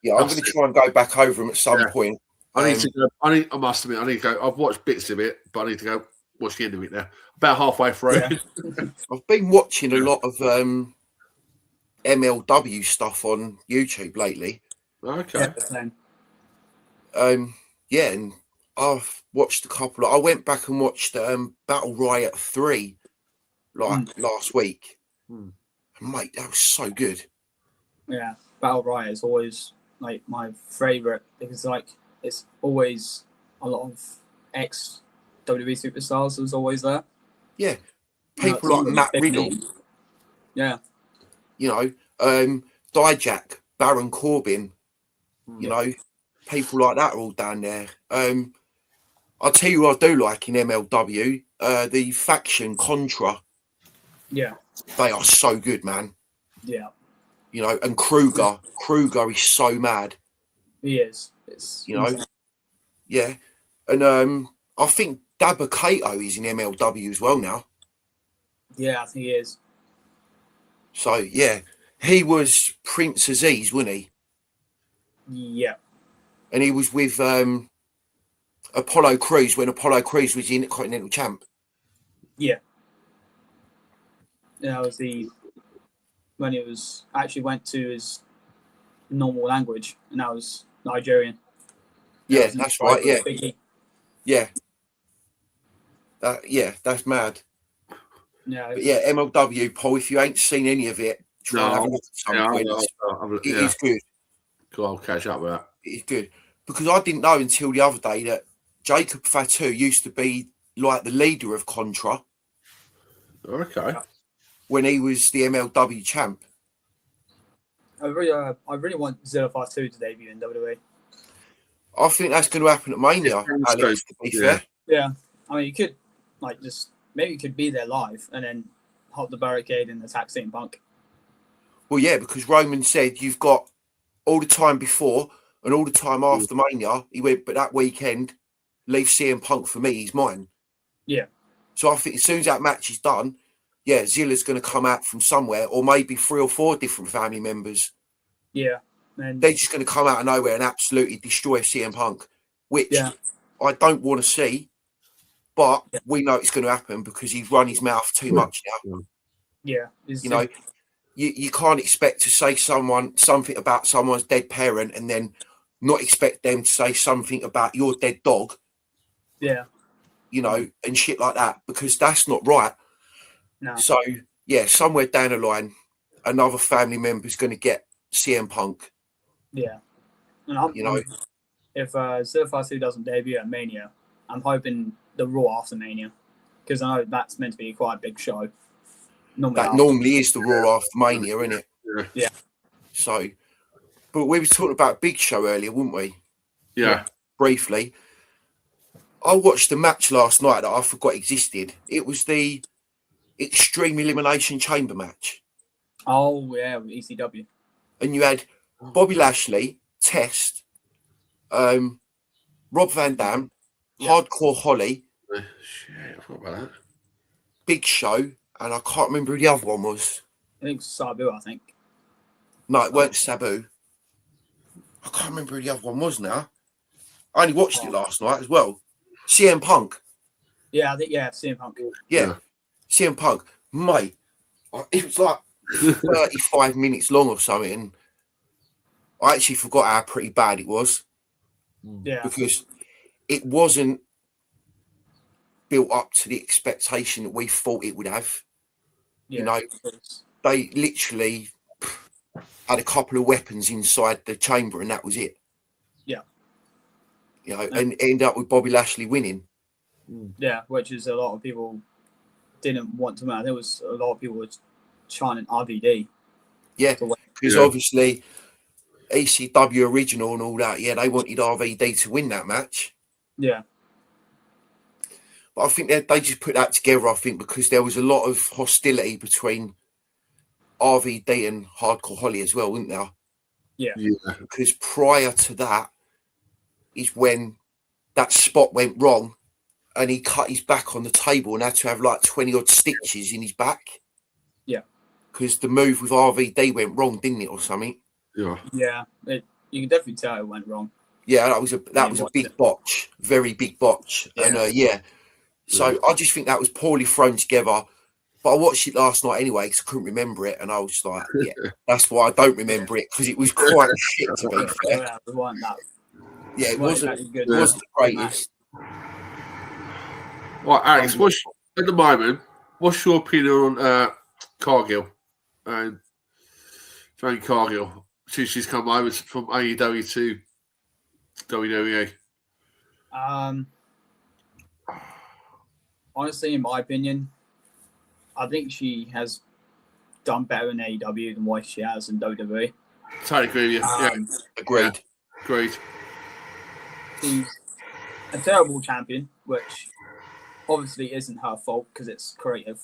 Yeah, I'm going to try and go back over them at some point.
I need to go. I must admit, I need to go. I've watched bits of it, but I need to go watch the end of it now. About halfway through.
Yeah.
I've been watching a lot of MLW stuff on YouTube lately.
Okay.
Yeah.
And I've watched a couple. I went back and watched Battle Riot 3 last week. And mate, that was so good.
Yeah. Battle Riot is always like my favorite because like it's always a lot of ex WWE superstars who's always there.
Yeah. People like Matt Riddle.
Yeah.
You know, Dijak, Baron Corbin, you know, people like that are all down there. I'll tell you what I do like in MLW, the faction Contra.
Yeah.
They are so good, man.
Yeah.
You know, and Kruger is so mad.
He is.
You know, yeah. And I think Dabba Kato is in MLW as well now.
Yeah, I think he is.
So, yeah, he was Prince Aziz, wasn't he?
Yeah.
And he was with Apollo Crews when Apollo Crews was the Intercontinental Champ.
Yeah. Yeah, it was when it was actually went to his normal language, and that was Nigerian.
Yeah, that's right. Yeah,
Biggie.
yeah, that's mad.
Yeah,
But yeah, MLW, Paul. If you ain't seen any of it, try and have a look at some point. It is good.
Cool, I'll catch up with that.
It is good because I didn't know until the other day that Jacob Fatu used to be like the leader of Contra
Okay.
when he was the MLW champ.
I really want 052 to debut in WWE.
I think that's going to happen at Mania, Alex, to be fair.
Yeah, I mean, you could maybe you could be there live and then hop the barricade and attack CM Punk.
Well, yeah, because Roman said you've got all the time before and all the time after Mania. He went, but that weekend, leave CM Punk for me. He's mine.
Yeah.
So I think as soon as that match is done, yeah, Zilla's going to come out from somewhere, or maybe 3 or 4 different family members.
Yeah. And
they're just going to come out of nowhere and absolutely destroy CM Punk, which I don't want to see, but we know it's going to happen because he's run his mouth too much now.
Yeah.
You know, you can't expect to say something about someone's dead parent and then not expect them to say something about your dead dog.
Yeah.
You know, and shit like that, because that's not right.
No.
So, yeah, somewhere down the line, another family member is going to get CM Punk.
Yeah. And
you know,
if 052 doesn't debut at Mania, I'm hoping the Raw after Mania, because I know that's meant to be quite a big show.
Normally is the Raw after Mania, isn't it?
Yeah.
So, but we were talking about Big Show earlier, weren't we?
Yeah.
Briefly. I watched the match last night that I forgot existed. It was the Extreme Elimination Chamber match.
Oh, yeah, with ECW.
And you had Bobby Lashley, Test, Rob Van Dam, Hardcore Holly,
shit, I forgot about that.
Big Show, and I can't remember who the other one was.
I think it was Sabu, I think.
No, it weren't Sabu. I can't remember who the other one was now. I only watched it last night as well. CM Punk.
Yeah, I think, CM Punk.
Yeah. CM Punk. Mate, it was like 35 minutes long or something. I actually forgot how pretty bad it was.
Yeah.
Because it wasn't built up to the expectation that we thought it would have.
Yeah,
you know, they literally had a couple of weapons inside the chamber and that was it.
Yeah.
You know, and end up with Bobby Lashley winning.
Yeah, which is a lot of people didn't want to win. There was a lot of people chanting RVD.
Yeah, because obviously ECW original and all that, they wanted RVD to win that match.
Yeah.
But I think they just put that together, I think, because there was a lot of hostility between RVD and Hardcore Holly as well, wasn't there?
Yeah.
Because prior to that is when that spot went wrong and he cut his back on the table and had to have like 20 odd stitches in his back.
Yeah.
Because the move with RVD went wrong, didn't it, or something?
Yeah.
Yeah. You can definitely tell it went wrong.
Yeah, that was a big botch, very big botch.
Yeah.
And so I just think that was poorly thrown together. But I watched it last night anyway because I couldn't remember it, and I was like, that's why I don't remember it, because it was quite shit, to be fair.
Yeah, it wasn't that.
Yeah, it wasn't
good.
It wasn't the greatest.
Right, Alex, at the moment, what's your opinion on Cargill and Jane Cargill since she's come over from AEW to WWE?
Honestly, in my opinion, I think she has done better in AEW than what she has in WWE.
Totally agree with you.
Agreed.
Agreed.
She's a terrible champion, which obviously isn't her fault because it's creative.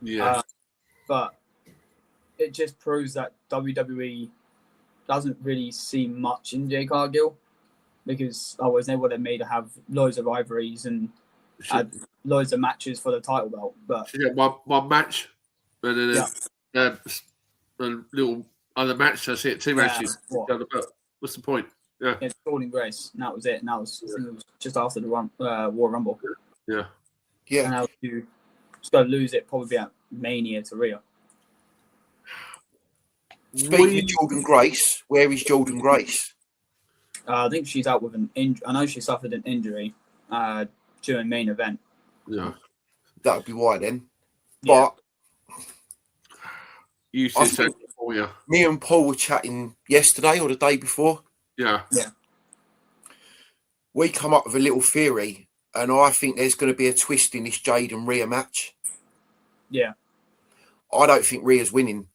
Yeah.
But it just proves that WWE doesn't really see much in Jade Cargill, because otherwise they would have made her have loads of rivalries and had loads of matches for the title belt. But
she got one match and then a little other match. That's it. 2 matches. What's the point? Yeah.
It's Golden Grace, and that was it. And that was, I think it was just after the War Rumble.
Yeah.
Yeah.
And that was She's going to lose it probably at Mania to Rhea.
Speaking of Jordan Grace, where is Jordan Grace?
I think she's out with an injury. I know she suffered an injury during main event.
Yeah.
That would be why then.
Yeah.
But
You
I
said
think
for you.
me and Paul were chatting yesterday or the day before.
Yeah.
Yeah.
We come up with a little theory, and I think there's going to be a twist in this Jade and Rhea match.
Yeah.
I don't think Rhea's winning.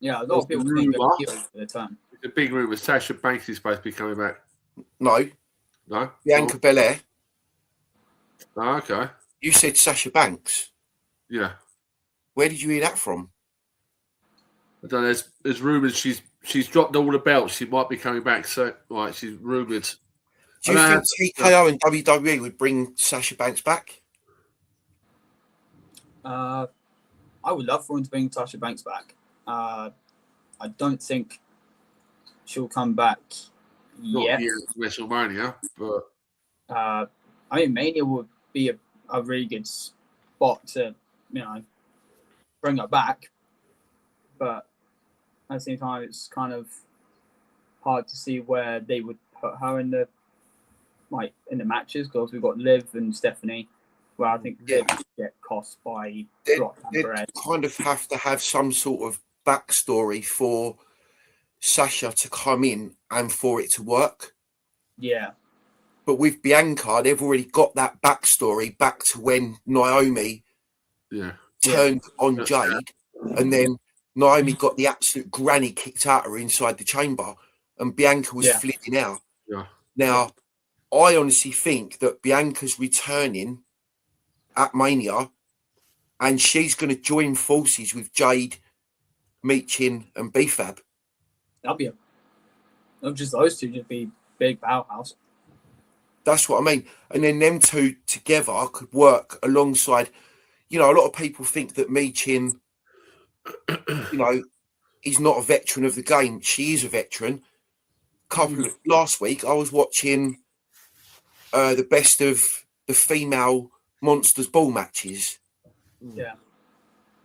Yeah, a lot of people think they're heel for the time.
The big rumor Sasha Banks is supposed to be coming back.
No.
No?
Bianca Belair.
Oh, okay.
You said Sasha Banks.
Yeah.
Where did you hear that from?
I don't know. There's rumours she's dropped all the belts. She might be coming back. So, right, she's rumoured.
Do you think TKO and WWE would bring Sasha Banks back?
I would love for him to bring Sasha Banks back. I don't think she'll come back yet.
WrestleMania, but
I mean, Mania would be a really good spot to, bring her back. But at the same time, it's kind of hard to see where they would put her in the matches, because we've got Liv and Stephanie, where I think they get cost by Brock and
They'd
Perez.
kind of have to have some sort of backstory for Sasha to come in and for it to work.
Yeah.
But with Bianca, they've already got that backstory back to when Naomi turned on Jade, and then Naomi got the absolute granny kicked out of her inside the chamber, and Bianca was flipping out.
Yeah.
Now, I honestly think that Bianca's returning at Mania, and she's going to join forces with Jade, Meechin, and B-Fab.
That'd be not just those two, just be big powerhouse.
That's what I mean. And then them two together could work alongside. A lot of people think that Meechin, is not a veteran of the game. She is a veteran. Last week, I was watching the best of the female Monsters Ball matches.
Yeah.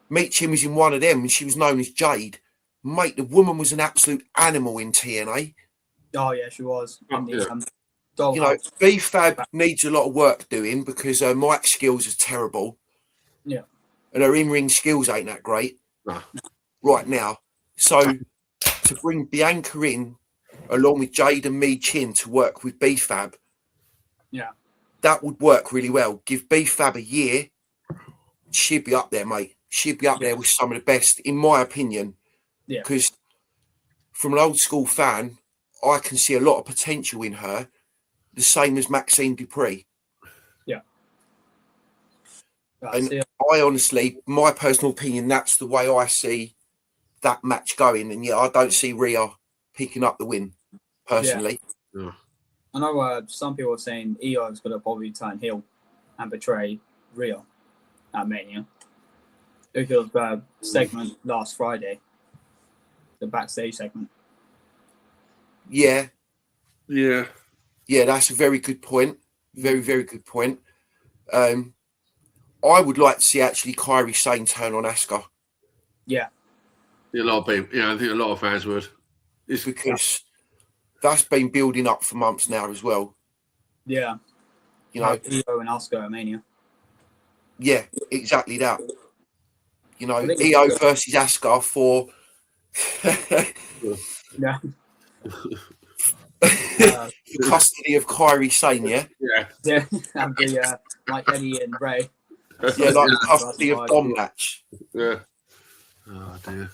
Meechin was in one of them, and she was known as Jade. Mate, the woman was an absolute animal in TNA.
Oh, yeah, she was.
B-Fab needs a lot of work doing because her mic skills are terrible.
Yeah.
And her in-ring skills ain't that great right now. So to bring Bianca in along with Jade and Meechin to work with B-Fab, that would work really well. Give B-Fab a year, she'd be up there, mate. She'd be up there with some of the best, in my opinion.
Yeah.
Because from an old school fan, I can see a lot of potential in her, the same as Maxine Dupree.
Yeah.
And I honestly, my personal opinion, that's the way I see that match going. And I don't see Rhea picking up the win, personally.
Yeah.
I know some people are saying Io is going to probably turn heel and betray Rhea at Mania. Because the segment last Friday, the backstage segment.
Yeah.
Yeah.
Yeah, that's a very good point. Very, very good point. I would like to see actually Kairi Sane turn on Asuka.
Yeah.
A lot of people, I think a lot of fans would.
It's because that's been building up for months now as well.
Yeah. Io and Asuka at Mania.
Yeah, exactly that. Io versus Asuka for custody of Kairi Sane,
Yeah, and the like Eddie and Ray.
Yeah, like the custody of Dom match.
Yeah. Oh dear.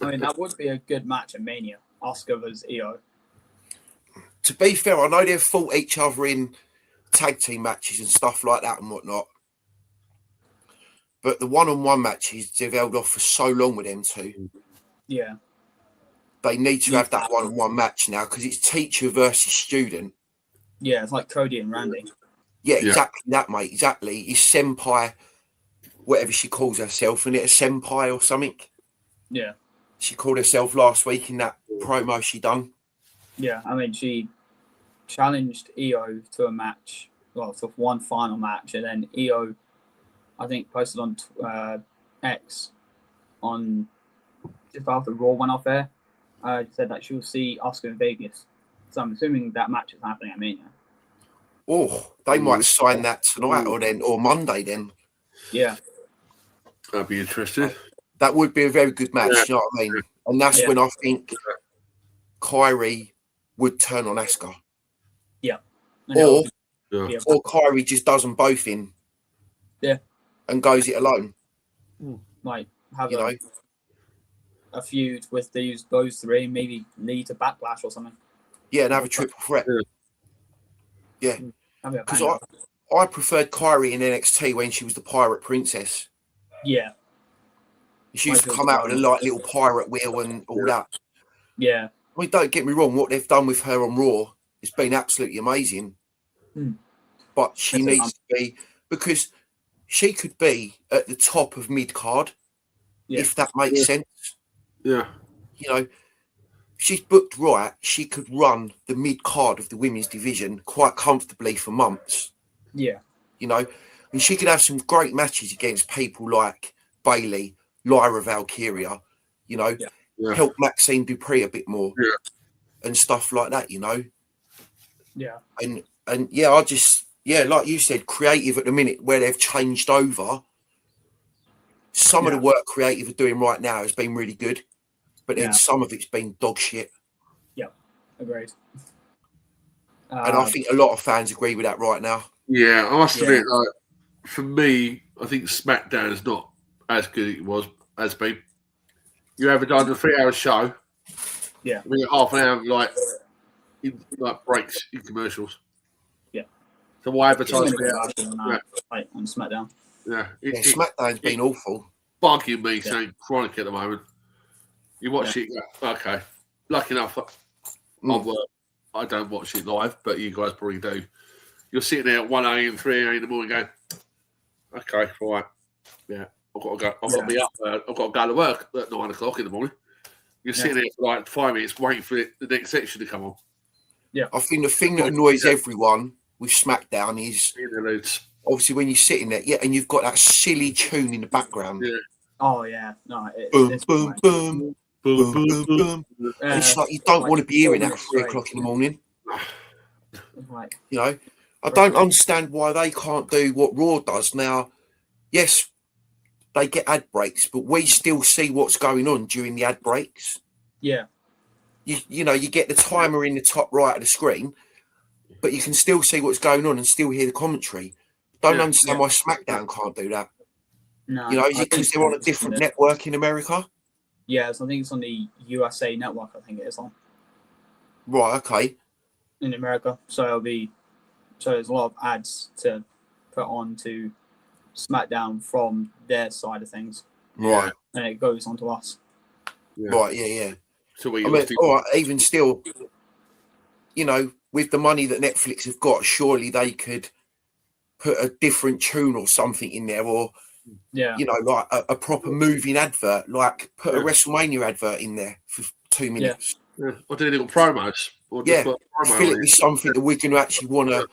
I mean, that would be a good match at Mania. Asuka versus Io.
To be fair, I know they've fought each other in tag team matches and stuff like that and whatnot. But the one-on-one matches they've held off for so long with them two.
Yeah.
They need to have that one-on-one match now because it's teacher versus student.
Yeah, it's like Cody and Randy.
Yeah, exactly that, mate. Exactly. It's senpai, whatever she calls herself, and it's a senpai or something.
Yeah.
She called herself last week in that promo she done.
Yeah, I mean, she challenged Io to a match, to one final match, and then Io I think, posted on X on just after Raw went off air. Said that she'll see Asuka in Vegas. So I'm assuming that match is happening at Mania.
Oh, they might sign that tonight or Monday then.
Yeah.
That'd be interesting.
That would be a very good match, you know what I mean? And that's when I think Kyrie would turn on Asuka.
Yeah.
Or Kyrie just does them both in.
Yeah.
And goes it alone.
Like, have
you
a feud with those three, maybe lead to Backlash or something.
Yeah, and have a triple threat. Yeah. Because I preferred Kyrie in NXT when she was the Pirate Princess.
Yeah.
She used to come out with a little pirate wheel and all that.
Yeah.
I mean, don't get me wrong, what they've done with her on Raw has been absolutely amazing. But she needs to be, because she could be at the top of mid-card, if that makes sense.
Yeah.
You know, if she's booked right, she could run the mid-card of the women's division quite comfortably for months.
Yeah.
You know, and she could have some great matches against people like Bayley, Lyra Valkyria, you know, help Maxine Dupree a bit more and stuff like that, you know.
Yeah.
And I just, like you said, creative at the minute where they've changed over. Some of the work creative are doing right now has been really good, but then some of it's been dog shit.
Yeah, agreed.
And I think a lot of fans agree with that right now.
Yeah, I must admit, like, for me, I think SmackDown is not as good as it has been. You ever done a 3-hour show?
Yeah.
I mean, half an hour, like breaks in commercials.
Yeah.
So why advertise
on SmackDown?
Yeah.
SmackDown's been awful.
Bugging me saying chronic at the moment. You watch it, okay. Lucky enough, I don't watch it live, but you guys probably do. You're sitting there at 1 a.m., 3 a.m. in the morning going, okay, right. Yeah, I've got to go. I've got to be up. I've got to go to work at 9 o'clock in the morning. You're sitting there for like 5 minutes waiting for the next section to come on.
Yeah.
I think the thing that annoys everyone with SmackDown is obviously when you're sitting there, and you've got that silly tune in the background.
Yeah. Oh, yeah. No,
boom, boom, boom. Boom, boom, boom. It's like you don't want to be hearing that at 3 o'clock in the morning. You know, I don't understand why they can't do what Raw does now. Yes, they get ad breaks, but we still see what's going on during the ad breaks.
Yeah.
You know, you get the timer in the top right of the screen, but you can still see what's going on and still hear the commentary. Don't understand why SmackDown can't do that.
No,
you know, is it because they're on a different network in America?
Yeah, so I think it's on the USA network. I think it is on.
Right. Okay.
In America, so there's a lot of ads to put on to SmackDown from their side of things.
Right.
And it goes on to us.
Yeah. Right. Yeah.
So
I mean, all right, even still, you know, with the money that Netflix have got, surely they could put a different tune or something in there, or you know, like a proper moving advert, like put a WrestleMania advert in there for 2 minutes.
Yeah. Or do little promos. Or just
fill it with something that we're going to actually want to,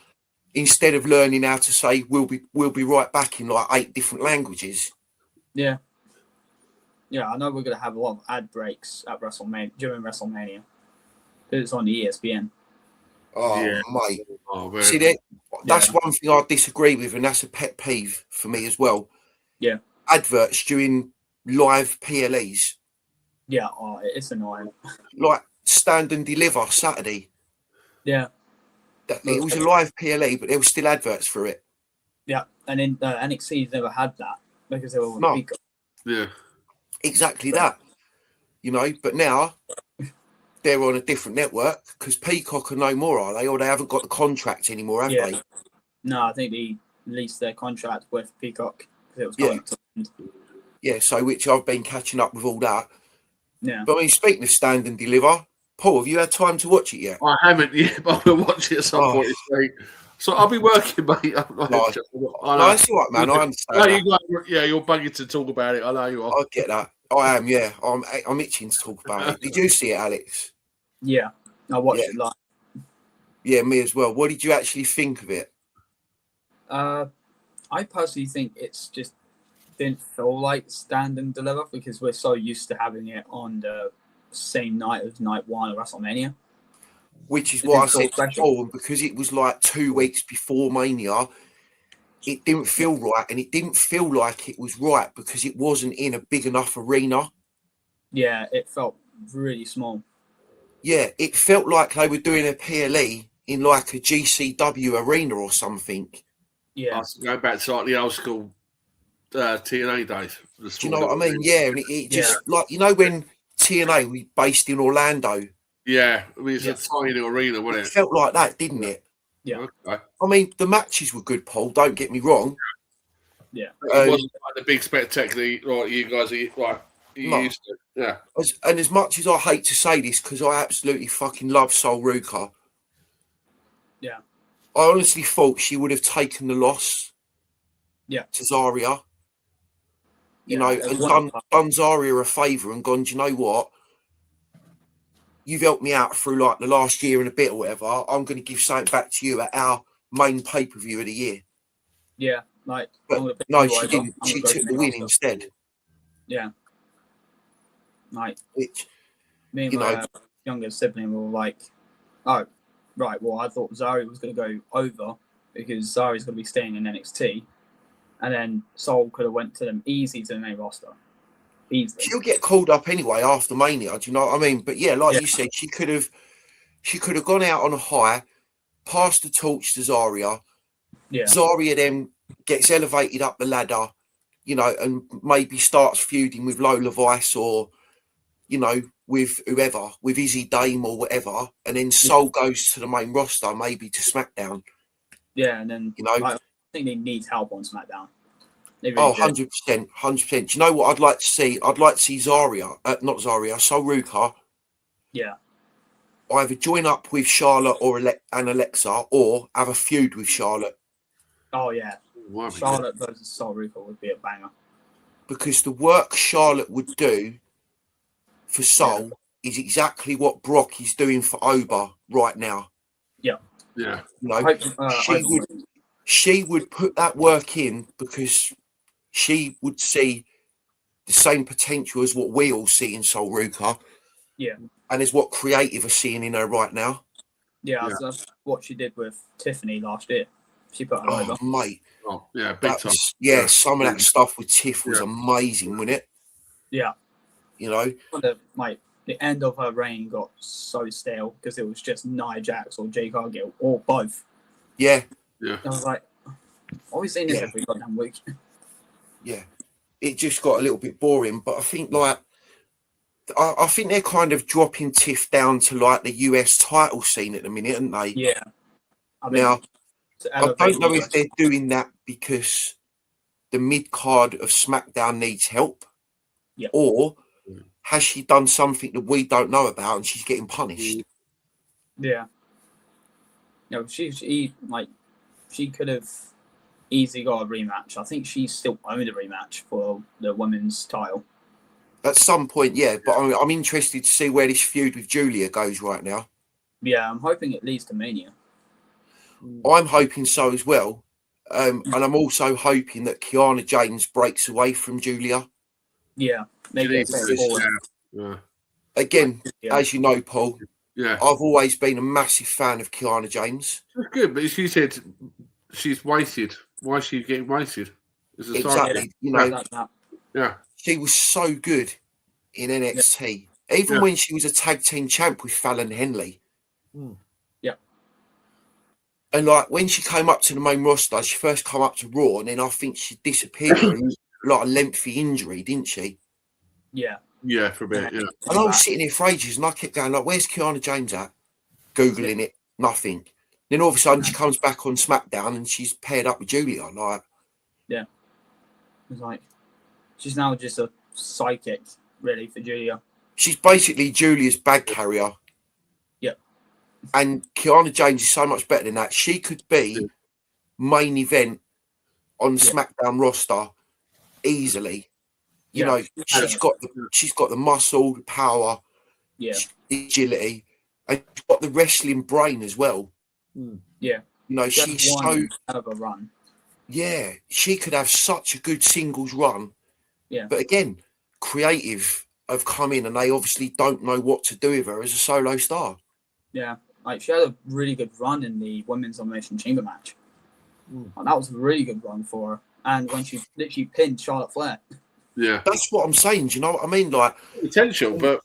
instead of learning how to say we'll be right back in like 8 different languages.
Yeah. Yeah, I know we're going to have a lot of ad breaks at WrestleMania during WrestleMania. It's on the ESPN.
Oh, mate. Oh, man. See, that's one thing I disagree with, and that's a pet peeve for me as well.
Yeah.
Adverts during live PLEs.
Yeah, it's annoying.
Like Stand and Deliver Saturday.
Yeah.
It was a live PLE, but there were still adverts for it.
Yeah, and in NXT's never had that because they were on Peacock.
Yeah.
Exactly that. You know, but now they're on a different network because Peacock are no more, are they? Or they haven't got the contract anymore, have they?
No, I think they leased their contract with Peacock because it was coming to the end.
Yeah, so which I've been catching up with all that.
Yeah.
But I mean, speaking of Stand and Deliver, Paul, have you had time to watch it yet?
I haven't yet, but I will watch it at some point this week. So I'll be working, mate.
No, it's all right, man. I understand.
You're bugging to talk about it. I know you are.
I get that. I am, yeah. I'm itching to talk about it. Did you see it, Alex?
Yeah, I watched it live.
Yeah, me as well. What did you actually think of it?
I I personally think it's just didn't feel like Stand and Deliver because we're so used to having it on the same night as night one of WrestleMania.
Which is
It
what I
didn't feel
said
special.
before, and because it was like 2 weeks before Mania, it didn't feel right, and it didn't feel like it was right because it wasn't in a big enough arena.
Yeah, it felt really small.
Yeah, it felt like they were doing a PLE in like a GCW arena or something.
Yeah,
Going back to like the old school TNA days.
Do you know what I mean? Yeah, and it just like, you know, when TNA was based in Orlando,
Yeah, I mean, it's a tiny little arena, wasn't
it
it?
felt like that, didn't it?
yeah,
Okay.
I mean, the matches were good, Paul. Don't get me wrong.
yeah.
It wasn't like the big spectacular like you guys are like you
No.
used to. Yeah.
And as much as I hate to say this, because I absolutely fucking love Sol Ruka,
Yeah.
I honestly thought she would have taken the loss to Zarya, you know, and done Zarya a favour and gone, do you know what? You've helped me out through like the last year and a bit or whatever. I'm going to give something back to you at our main pay-per-view of the year.
Yeah, like,
but no, she didn't. She took the win instead.
Yeah. Like,
which,
me and my younger sibling were like, oh, right, well, I thought Zarya was going to go over because Zarya's going to be staying in NXT. And then Sol could have went to them easy to the main roster. Easily.
She'll get called up anyway after Mania. Do you know what I mean? But yeah, like you said, she could have gone out on a high, passed the torch to Zarya.
Yeah.
Zarya then gets elevated up the ladder, you know, and maybe starts feuding with Lola Vice or, you know, with whoever, with Izzy Dame or whatever, and then Sol goes to the main roster, maybe to SmackDown.
Yeah, and then,
you know,
I think they need help on SmackDown. Really
100%, 100%. Do you know what I'd like to see? I'd like to see Zarya, not Zarya, Sol Ruka.
Yeah.
Either join up with Charlotte or and Alexa, or have a feud with Charlotte.
Oh yeah, Charlotte versus Sol Ruka would be a banger.
Because the work Charlotte would do for Sol is exactly what Brock is doing for Oba right now.
Yeah,
yeah.
You know, she would put that work in because she would see the same potential as what we all see in Sol Ruka.
Yeah.
And is what creative are seeing in her right now.
Yeah, that's what she did with Tiffany last year. She put her over.
Mate.
Oh, yeah, big time.
Some of that stuff with Tiff was amazing, wasn't it?
Yeah.
You know?
The end of her reign got so stale because it was just Nia Jax or Jade Cargill or both.
Yeah.
Yeah.
I was like, are we seeing this every goddamn week?
Yeah. It just got a little bit boring, but I think I think they're kind of dropping Tiff down to like the US title scene at the minute, aren't they?
Yeah.
I don't know if they're doing that because the mid card of SmackDown needs help, or has she done something that we don't know about and she's getting punished?
Yeah. No, she could have easily got a rematch. I think she still owned a rematch for the women's title.
At some point, yeah, but I'm interested to see where this feud with Julia goes right now.
Yeah, I'm hoping it leads to Mania.
I'm hoping so as well. And I'm also hoping that Kiana James breaks away from Julia.
Yeah, maybe
again, as you know, Paul,
I've
always been a massive fan of Kiana James.
That's good, but she said she's wasted. Why is she getting wasted?
Exactly. You know, she was so good in NXT, even when she was a tag team champ with Fallon Henley.
Yeah.
And like when she came up to the main roster, she first came up to Raw, and then I think she disappeared for a lengthy injury, didn't she?
Yeah.
Yeah, for a bit. Yeah.
And I was sitting here for ages, and I kept going like, "Where's Kiana James at?" Googling it, nothing. Then all of a sudden, she comes back on SmackDown, and she's paired up with Julia. Like,
yeah, it's like she's now just a psychic, really, for Julia.
She's basically Julia's bag carrier.
Yeah.
And Kiana James is so much better than that. She could be main event on SmackDown roster easily. You know, she's got the muscle, the power, the agility, and she's got the wrestling brain as well.
Yeah.
You know, she's so
of a run.
Yeah, she could have such a good singles run.
Yeah.
But again, creative have come in and they obviously don't know what to do with her as a solo star.
Yeah. Like, she had a really good run in the Women's Elimination Chamber match.
Mm.
And that was a really good run for her. And when she literally pinned Charlotte Flair.
Yeah.
That's what I'm saying. Do you know what I mean? Like,
Potential, but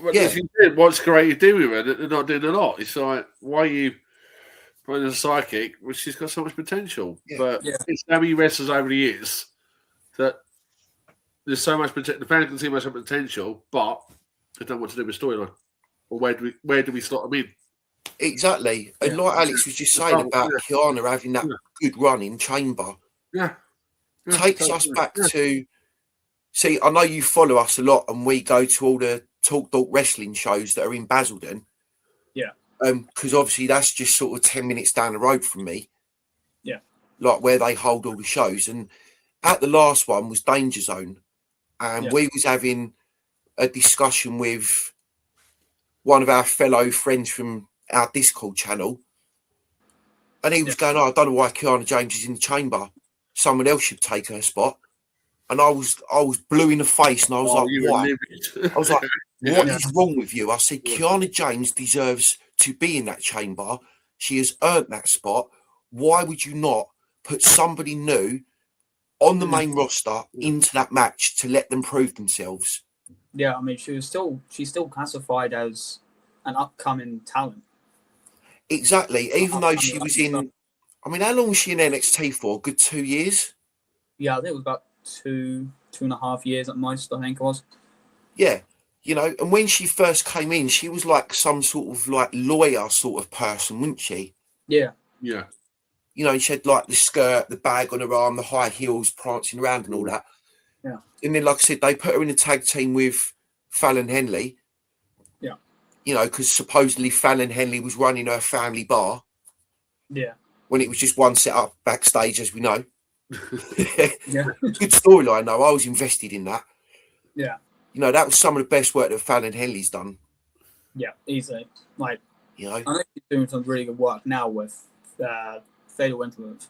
what
Yeah.
does he do? What's creative do with her that they're not doing a lot? It's like, why are you playing as a psychic? Well, she's got so much potential.
Yeah.
But
Yeah.
it's how many wrestlers over the years that there's so much potential. The fans can see much potential, but they don't know what to do with storyline. Or where do we slot them in?
exactly. And
Yeah.
like Alex was just saying about Kiana having that good run in Chamber,
Yeah.
takes us back to... See, I know you follow us a lot and we go to all the Talk wrestling shows that are in Basildon.
Yeah.
Because obviously that's just sort of 10 minutes down the road from me.
Yeah.
Like where they hold all the shows. And at the last one was Danger Zone. And we was having a discussion with one of our fellow friends from our Discord channel. And he was going, I don't know why Kiana James is in the Chamber. Someone else should take her spot. And I was blue in the face, and I was like, "Why?" I was like, "What is wrong with you?" I said, "Kiana James deserves to be in that chamber. She has earned that spot. Why would you not put somebody new on the main roster into that match to let them prove themselves?"
Yeah, I mean, she's still classified as an upcoming talent.
Exactly. Even though she was in, I mean, how long was she in NXT for? A good 2 years.
Yeah, I think it was about 2.5 years at most, I think it was.
Yeah. You know, and when she first came in, she was like some sort of like lawyer sort of person, wasn't she?
Yeah.
Yeah.
You know, she had like the skirt, the bag on her arm, the high heels prancing around and all that.
Yeah.
And then, like I said, they put her in a tag team with Fallon Henley.
Yeah.
You know, because supposedly Fallon Henley was running her family bar.
Yeah.
When it was just one set up backstage, as we know.
Yeah.
Good storyline, though. I was invested in that.
Yeah.
You know, that was some of the best work that Fallon Henley's done.
Yeah, easily. Like,
you know,
I think she's doing some really good work now with Fatal Influence.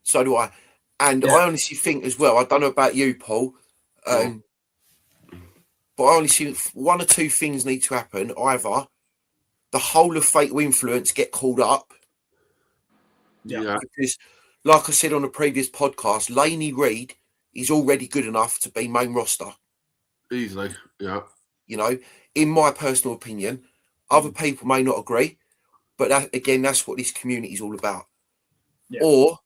So do I. And I honestly think as well, I don't know about you, Paul, but I honestly think one or two things need to happen. Either the whole of Fatal Influence get called up.
Yeah.
Because, like I said on a previous podcast, Laney Reid is already good enough to be main roster.
Easily. Yeah.
You know, in my personal opinion, other people may not agree, but that, again, that's what this community is all about.
Yeah.
Or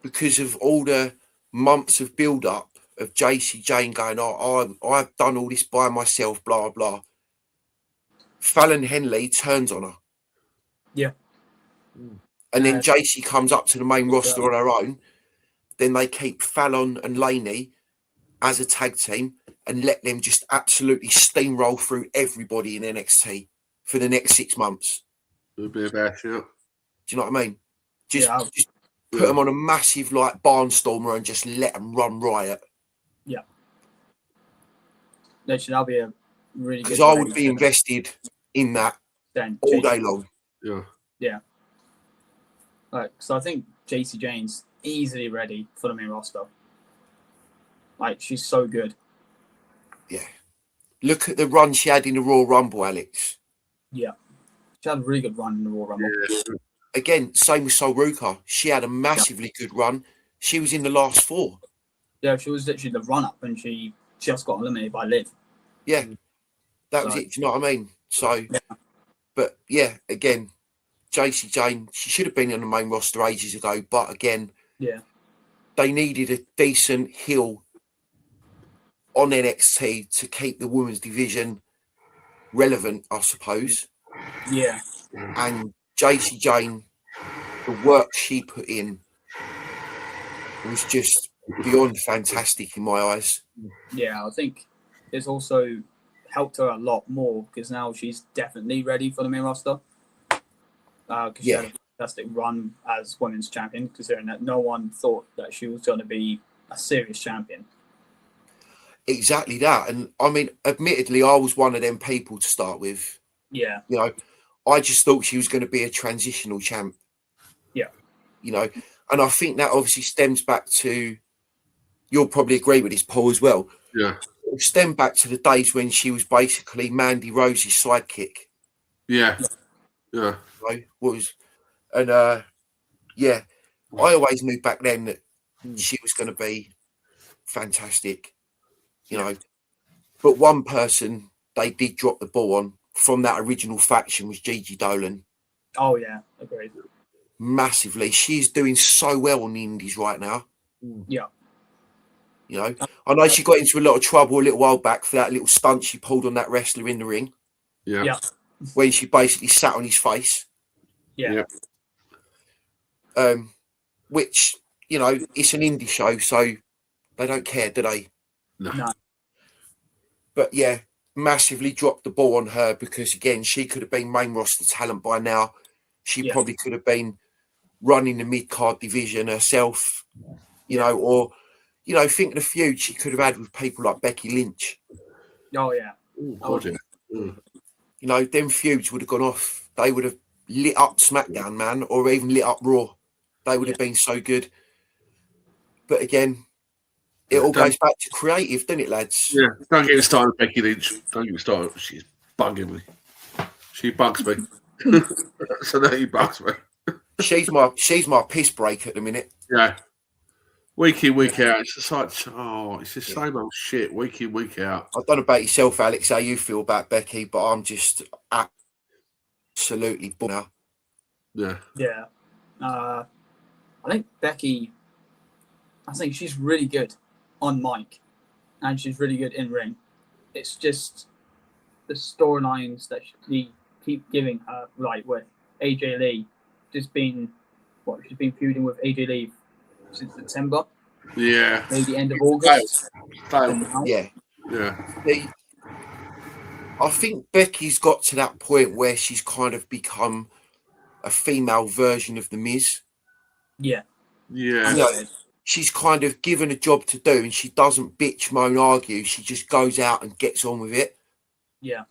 because of all the months of build-up of JC Jane going, I've done all this by myself, blah, blah. Fallon Henley turns on her.
Yeah.
And then JC comes up to the main roster on her own. Then they keep Fallon and Laney as a tag team and let them just absolutely steamroll through everybody in NXT for the next 6 months.
It'll be a bash, yeah.
Do you know what I mean? Just put
Yeah.
them on a massive like barnstormer and just let them run riot.
Yeah. That'll be a really good.
Because I would be invested in that all day long.
Yeah.
Yeah. Like, so I think JC Jane's easily ready for the main roster. Like, she's so good.
Yeah. Look at the run she had in the Royal Rumble, Alex.
Yeah. She had a really good run in the Royal Rumble.
Yeah.
Again, same with Sol Ruka. She had a massively good run. She was in the last 4.
Yeah, she was literally the run-up and she just got eliminated by Liv.
Yeah. That was it. Do you know what I mean? So, but yeah, again, JC Jane, she should have been on the main roster ages ago. But again, they needed a decent heel on NXT to keep the women's division relevant, I suppose.
Yeah.
And JC Jane, the work she put in was just beyond fantastic in my eyes.
Yeah, I think it's also helped her a lot more because now she's definitely ready for the main roster. Because she had a fantastic run as women's champion, considering that no one thought that she was going to be a serious champion.
Exactly that. And I mean, admittedly, I was one of them people to start with.
Yeah.
You know, I just thought she was going to be a transitional champ.
Yeah.
you know. And I think that obviously stems back to, you'll probably agree with this, Paul, as well.
Yeah.
It stemmed back to the days when she was basically Mandy Rose's sidekick.
Yeah. Yeah.
You know, yeah, I always knew back then that she was going to be fantastic, you know. But one person they did drop the ball on from that original faction was Gigi Dolan.
Oh yeah, agreed.
Massively. She's doing so well on the indies right now.
Yeah.
You know, I know she got into a lot of trouble a little while back for that little stunt she pulled on that wrestler in the ring.
Yeah.
Yeah.
When she basically sat on his face.
Yeah.
Which, you know, it's an indie show, so they don't care, do they?
No.
But yeah, massively dropped the ball on her because, again, she could have been main roster talent by now. She probably could have been running the mid-card division herself, you know, or, you know, think of the feud she could have had with people like Becky Lynch.
Oh yeah.
You know, them feuds would have gone off. They would have lit up SmackDown, man, or even lit up Raw. They would have been so good. But again, it all goes back to creative, doesn't it, lads?
Yeah, don't get me started, Becky Lynch. Don't get me started. She's bugging me. She bugs me. So now he bugs me.
She's my piss break at the minute.
Yeah. Week in, week out. It's just like, it's the same old shit, week in, week out.
I don't know about yourself, Alex, how you feel about Becky, but I'm just absolutely bored now.
Yeah.
Yeah. I think Becky, she's really good on mic and she's really good in ring. It's just the storylines that she keep giving her, like with AJ Lee, she's been feuding with AJ Lee since September.
Yeah.
Maybe end of August.
Yeah.
Yeah.
I think Becky's got to that point where she's kind of become a female version of The Miz.
Yeah.
Yeah.
You know, she's kind of given a job to do and she doesn't bitch, moan, argue. She just goes out and gets on with it.
Yeah.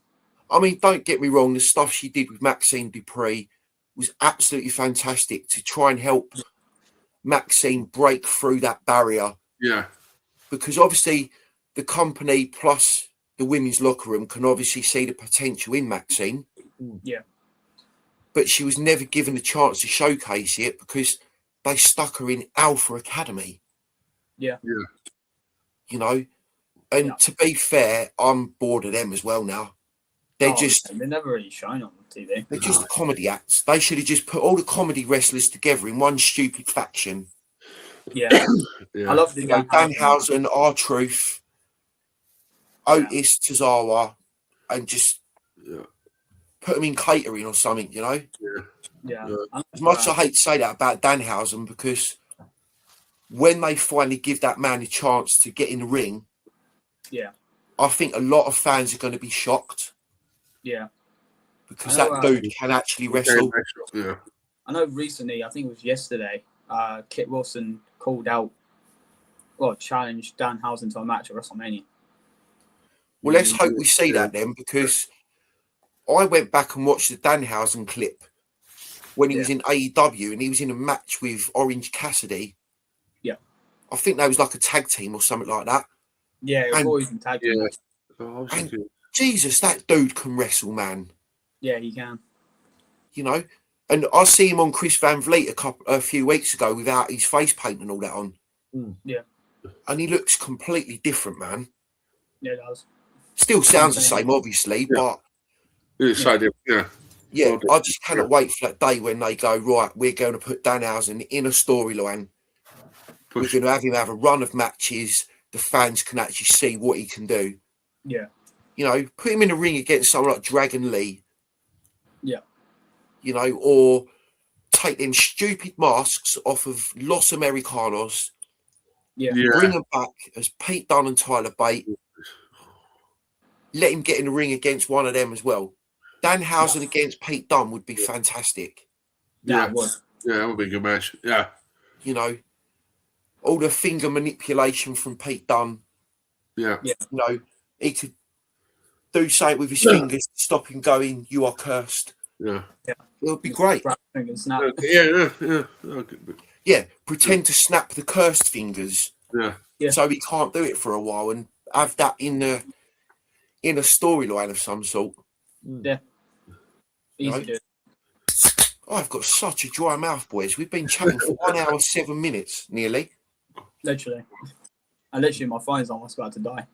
I mean, don't get me wrong. The stuff she did with Maxine Dupree was absolutely fantastic to try and help Maxine break through that barrier.
Yeah.
Because obviously the company plus the women's locker room can obviously see the potential in Maxine.
Yeah.
But she was never given a chance to showcase it because they stuck her in Alpha Academy.
Yeah.
Yeah.
You know, and to be fair, I'm bored of them as well now. They're
never really shine on TV.
They're just comedy acts. They should have just put all the comedy wrestlers together in one stupid faction.
Yeah. I love the
Danhausen, R-Truth, Otis, Tozawa, and just put them in catering or something, you know?
Yeah.
As much as I hate to say that about Danhausen, because when they finally give that man a chance to get in the ring, I think a lot of fans are going to be shocked.
Yeah.
Because that dude can actually wrestle.
Yeah.
I know recently, I think it was yesterday, Kit Wilson called out, challenged Danhausen to a match at WrestleMania.
Well, let's hope we see that then, because I went back and watched the Danhausen clip when he was in AEW and he was in a match with Orange Cassidy.
Yeah.
I think that was like a tag team or something like that.
Yeah, it was always in tag team.
And Jesus, that dude can wrestle, man.
Yeah, he can.
You know, and I see him on Chris Van Vliet a few weeks ago without his face paint and all that on.
Yeah.
And he looks completely different, man.
Yeah, it does.
Still sounds the same, obviously, but
it's so different.
Yeah, I just cannot wait for that day when they go, right, we're going to put Danhausen in a storyline. We're going to have him have a run of matches. The fans can actually see what he can do.
Yeah.
You know, put him in a ring against someone like Dragon Lee.
Yeah.
You know, or take them stupid masks off of Los Americanos.
Yeah.
Bring them back as Pete Dunne and Tyler Bate. Let him get in the ring against one of them as well. Danhausen against Pete Dunne would be fantastic.
That would.
Yeah, that would be a good match. Yeah.
You know, all the finger manipulation from Pete Dunne.
Yeah.
You know, he could do something with his fingers to stop him going, you are cursed.
Yeah.
It would be great.
And snap.
Yeah. Okay.
Yeah, pretend to snap the cursed fingers.
Yeah.
Yeah.
So he can't do it for a while and have that in a storyline of some sort.
Yeah. Easy to do.
I've got such a dry mouth, boys. We've been chatting for 1 hour, 7 minutes, nearly.
Literally. And literally, my phone's almost about to die.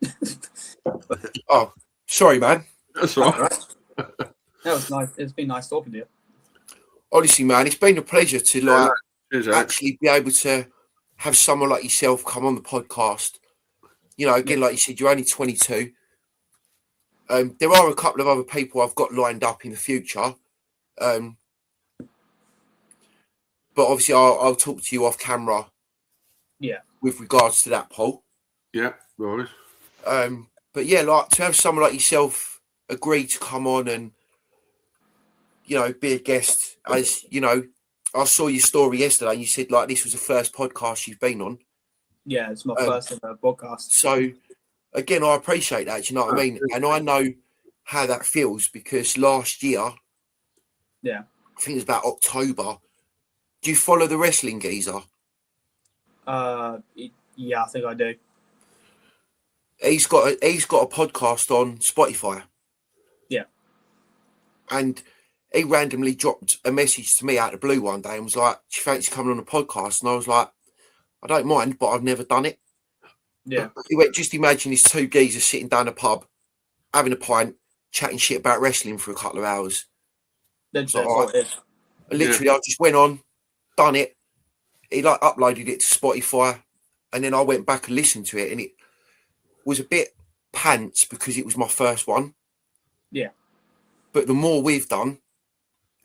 Oh, sorry, man.
That's all right.
That was nice. It's been nice talking to you.
Honestly, man, it's been a pleasure to
Cheers, Alex.
actually be able to have someone like yourself come on the podcast. You know, again, like you said, you're only 22. There are a couple of other people I've got lined up in the future. But obviously, I'll talk to you off camera.
Yeah.
With regards to that, Paul.
Yeah, right.
But yeah, like to have someone like yourself agree to come on and, you know, be a guest. As you know, I saw your story yesterday. And you said like this was the first podcast you've been on.
Yeah, it's my first ever podcast.
So again, I appreciate that. Do you know what I mean? And I know how that feels because last year,
yeah,
I think it was about October. Do you follow the wrestling geezer?
Yeah, I think I do.
He's got a podcast on Spotify.
Yeah.
And he randomly dropped a message to me out of the blue one day and was like, "Do you fancy coming on a podcast?" And I was like, "I don't mind, but I've never done it."
Yeah.
He went, "Just imagine these two geezers sitting down a pub, having a pint, chatting shit about wrestling for a couple of hours."
That's
like,
what it is.
And literally, I just went on, done it. He like uploaded it to Spotify, and then I went back and listened to it, and it was a bit pants because it was my first one.
Yeah.
But the more we've done,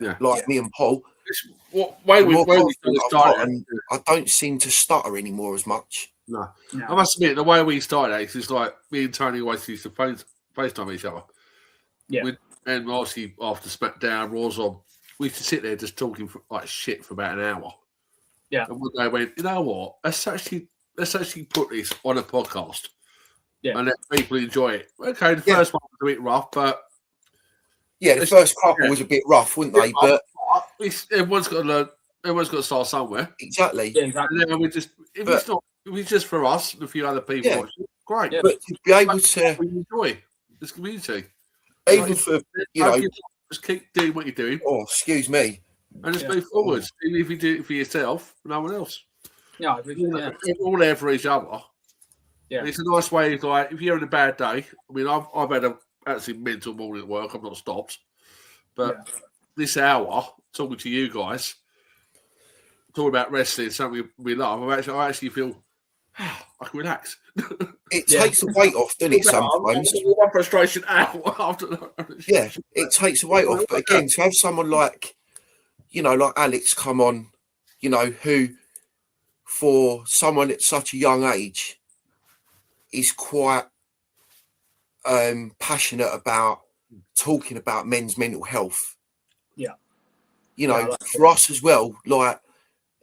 like me and Paul,
way we started,
and I don't seem to stutter anymore as much.
No. I must admit, the way we started is like me and Tony always used to FaceTime each other.
Yeah.
And obviously after SmackDown, Raw's on, we used to sit there just talking like shit for about an hour.
Yeah.
And one day I went, you know what? Let's actually put this on a podcast.
Yeah.
And let people enjoy it. Okay, the first one was a bit rough, but
the first couple was a bit rough, weren't they? But
everyone's got to learn. Everyone's got to start somewhere.
Exactly.
Yeah, exactly.
And then if it's just for us and a few other people, watching, great.
Yeah.
But to be able to
enjoy this community,
even for
just keep doing what you're doing.
Oh, excuse me.
And just move forwards. Even if you do it for yourself, no one else.
Yeah, we're
all there for each other.
Yeah,
and it's a nice way. Like if you're having a bad day, I mean, I've had a absolutely mental morning at work. I've not stopped, but this hour talking to you guys, talking about wrestling, something we love. I actually feel I can relax.
It takes the weight off, doesn't it? Sometimes
one frustration out after.
It takes the weight off. But again, to have someone like, like Alex come on, who for someone at such a young age is quite passionate about talking about men's mental health. For us as well, like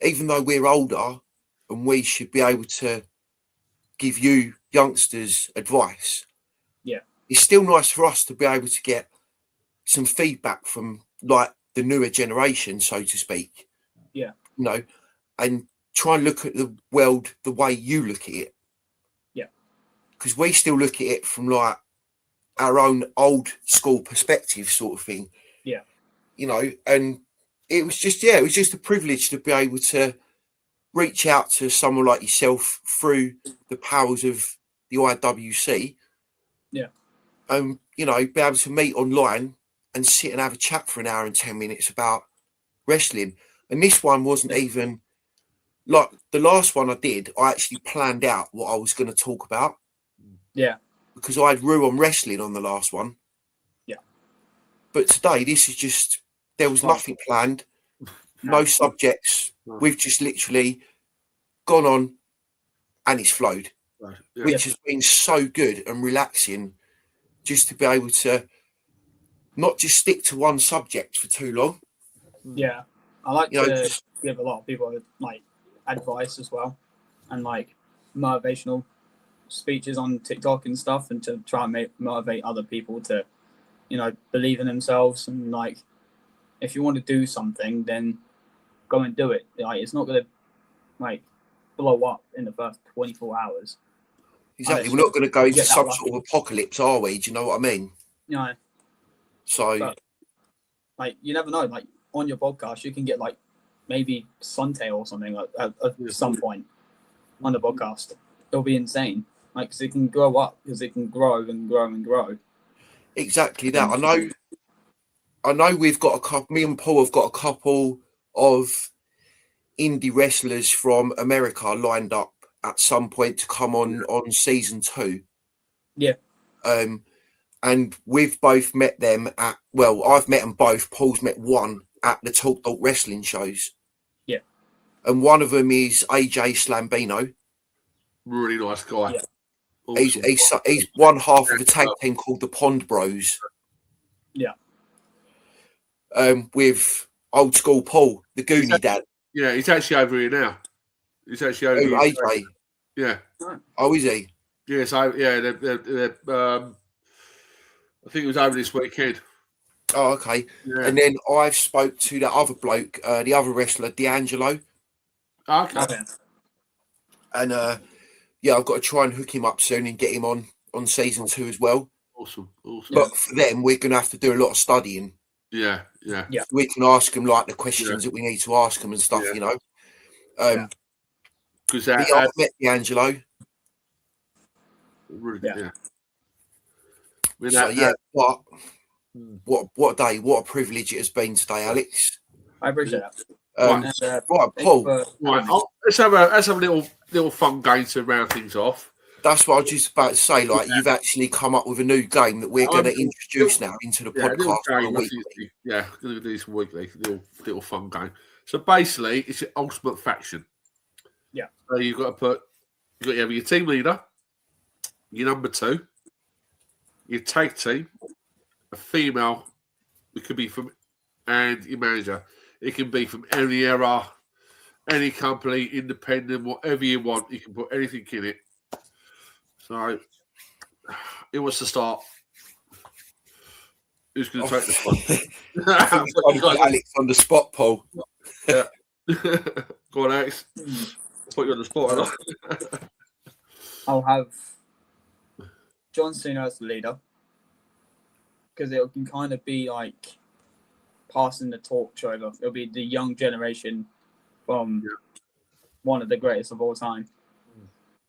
even though we're older and we should be able to give you youngsters advice, it's still nice for us to be able to get some feedback from like the newer generation, so to speak. And try and look at the world the way you look at it. Because we still look at it from like our own old school perspective, sort of thing. And it was just a privilege to be able to reach out to someone like yourself through the powers of the IWC. Be able to meet online and sit and have a chat for an hour and 10 minutes about wrestling. And this one wasn't even like the last one I did. I actually planned out what I was going to talk about. Because I had Rue on wrestling on the last one. But today, this is just, there was nothing planned, no subjects. We've just literally gone on and it's flowed, which has been so good and relaxing just to be able to not just stick to one subject for too long.
I like to give a lot of people like advice as well and like motivational speeches on TikTok and stuff, and to try and motivate other people to believe in themselves and like if you want to do something, then go and do it. Like, it's not going to like blow up in the first 24 hours.
Exactly. We're not going to go into some sort of apocalypse, are we? Do you know what I mean?
You know.
So,
but, like, you never know. Like, on your podcast, you can get like maybe Suntail or something like at some point on the podcast. It'll be insane. Like, because it can grow up, because it can grow and grow and grow.
Exactly that. I know we've got a couple, me and Paul have got a couple of indie wrestlers from America lined up at some point to come on season 2.
Yeah.
And we've both met them I've met them both. Paul's met one at the Talk Wrestling shows.
Yeah.
And one of them is AJ Slambino.
Really nice guy.
Yeah.
Awesome.
He's one half of a tag team called the Pond Bros.
Yeah.
With old school Paul, the Goonie Dad.
Yeah, he's actually over here now. He's actually over here.
AJ.
Yeah.
Oh, is he?
Yeah, so I think it was over this weekend.
Oh, okay.
Yeah.
And then I spoke to the other bloke, the other wrestler, D'Angelo.
Okay.
And I've got to try and hook him up soon and get him on season 2 as well.
Awesome.
But for them, we're going to have to do a lot of studying.
Yeah.
We can ask them like the questions that we need to ask them and stuff, you know.
Because
I've met D'Angelo.
Really,
yeah.
But what a day, what a privilege it has been today, Alex.
I appreciate that.
Right, Paul.
Let's have a little fun game to round things off.
That's what I was just about to say. Like, you've actually come up with a new game that we're going to introduce now into the podcast for a week.
Yeah, going to do this weekly, little fun game. So basically, it's an ultimate faction.
Yeah.
So you've got to have your team leader, your number 2, your tag team, a female. It could be from, and your manager. It can be from any era, any company, independent, whatever you want. You can put anything in it. So, who wants to start? Who's going to take the spot?
Alex on the spot, Paul.
Yeah. Go on, Alex. Put you on the spot.
I'll have John Cena as the leader, because it can kind of be like passing the torch over. It'll be the young generation from one of the greatest of all time.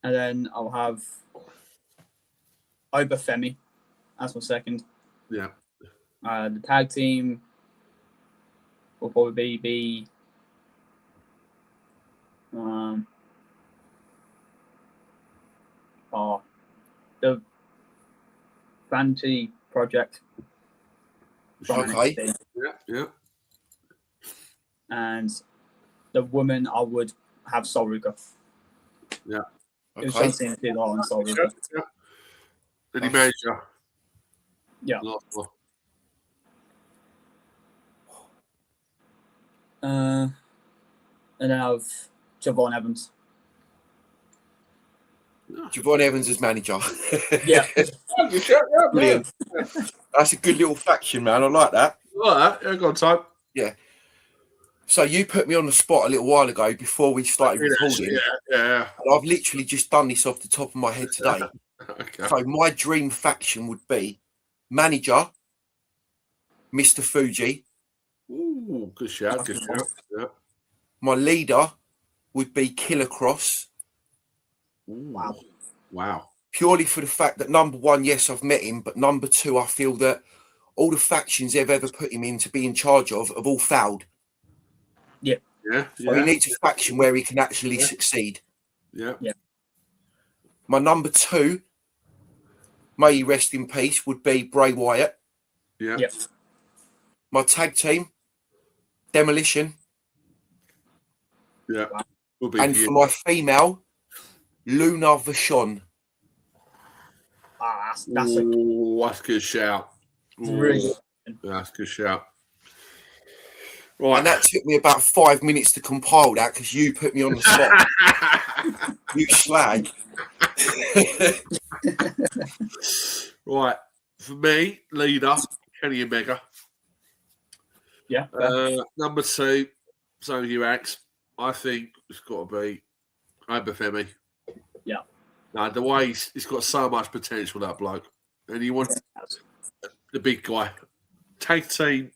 And then I'll have Obafemi as my second.
Yeah.
The tag team will probably be the Vanity Project.
Okay.
Yeah.
And the woman I would have Sol Ruka.
Yeah.
It was something to do on Sol Ruka.
Yeah. Then he manager.
Yeah.
Last one.
And then I have Javon Evans.
Javon Evans as manager.
Yeah.
Brilliant. That's a good little faction, man. I like that.
Like that. Yeah, go on, time.
Yeah. So you put me on the spot a little while ago before we started recording.
Yeah.
And I've literally just done this off the top of my head today.
Okay.
So my dream faction would be manager, Mr. Fuji.
Ooh, good shout. Yeah.
My leader would be Killer Cross.
Ooh. Wow.
Purely for the fact that number 1, yes, I've met him, but number 2, I feel that all the factions they've ever put him in to be in charge of have all failed.
Yeah.
So he needs a faction where he can actually succeed.
Yeah.
My number 2, may he rest in peace, would be Bray Wyatt.
Yeah.
My tag team, Demolition.
Yeah.
And for my female, Luna Vachon.
That's a
good shout.
really
That's a good shout. Right.
And that took me about 5 minutes to compile that because you put me on the spot. You slag.
Right. For me, leader, Kenny Omega.
Yeah.
Number 2, so you Axe. I think it's got to be Obafemi.
Yeah.
Now, the way he's got so much potential, that bloke. And you want the big guy. Tag team.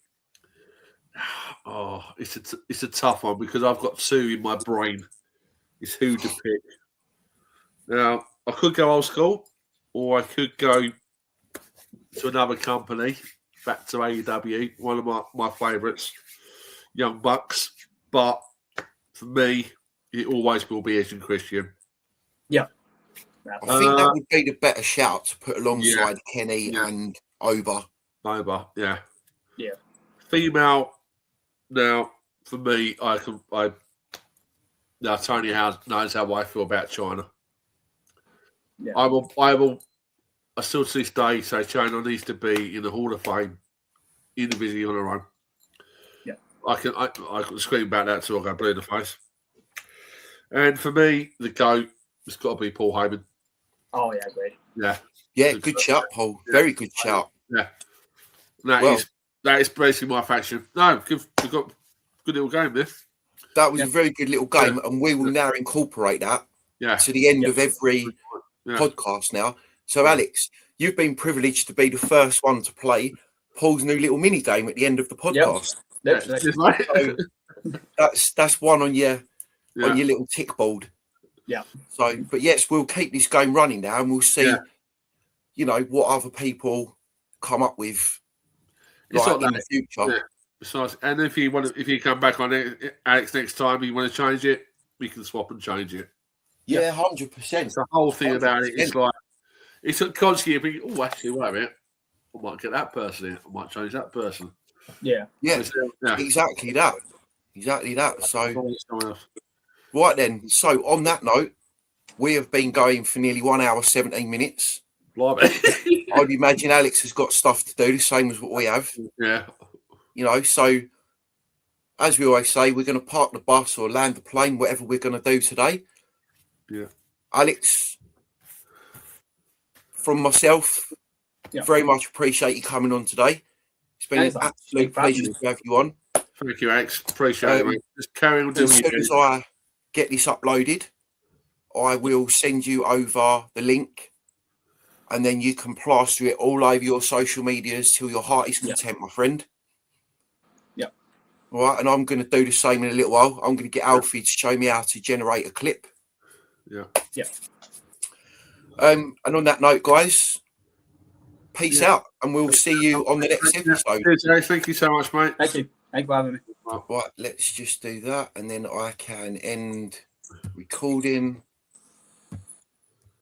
Oh, it's a tough one because I've got 2 in my brain. It's who to pick. Now, I could go old school, or I could go to another company, back to AEW, one of my favourites, Young Bucks. But for me, it always will be Edge and Christian.
Yeah.
I think that would be the better shout to put alongside Kenny and Oba.
Oba, yeah.
Yeah.
Female, now, for me, now Tony knows how I feel about China.
Yeah.
I still to this day say China needs to be in the Hall of Fame individually on her own.
Yeah.
I can scream about that till I go blue in the face. And for me, the GOAT has got to be Paul Heyman.
Oh yeah, great.
Yeah.
Yeah, good shout, Paul. Very good shout.
Yeah. That is basically my faction. No, we've got a good little game there.
That was a very good little game, and we will now incorporate that to the end of every podcast now. So, Alex, you've been privileged to be the first one to play Paul's new little mini game at the end of the podcast. So that's one on your little tick board.
Yeah.
So, but yes, we'll keep this game running now, and we'll see, what other people come up with in the future.
Yeah. Besides, and if you come back on it, Alex, next time you want to change it, we can swap and change it.
Yeah, 100%.
The whole thing 100%. About it is like it's constantly thinking, oh, actually, wait a minute, I might get that person in. I might change that person.
Yeah.
Exactly that. So, right then. So, on that note, we have been going for nearly 1 hour 17 minutes. I'd imagine Alex has got stuff to do, the same as what we have.
Yeah.
So as we always say, we're going to park the bus or land the plane, whatever we're going to do today.
Yeah.
Alex, from myself, very much appreciate you coming on today. It's been an absolute pleasure to have you on.
Thank you, Alex. Appreciate it, mate. Just carry on doing
it. As soon as I get this uploaded, I will send you over the link, and then you can plaster it all over your social medias till your heart is content, my friend. All right, and I'm going to do the same in a little while. I'm going to get Alfie to show me how to generate a clip.
Yeah.
And on that note, guys, peace out, and we'll see you on the next episode.
Thank you so much, mate.
Thank you. Thank you for having me.
Right, let's just do that, and then I can end recording.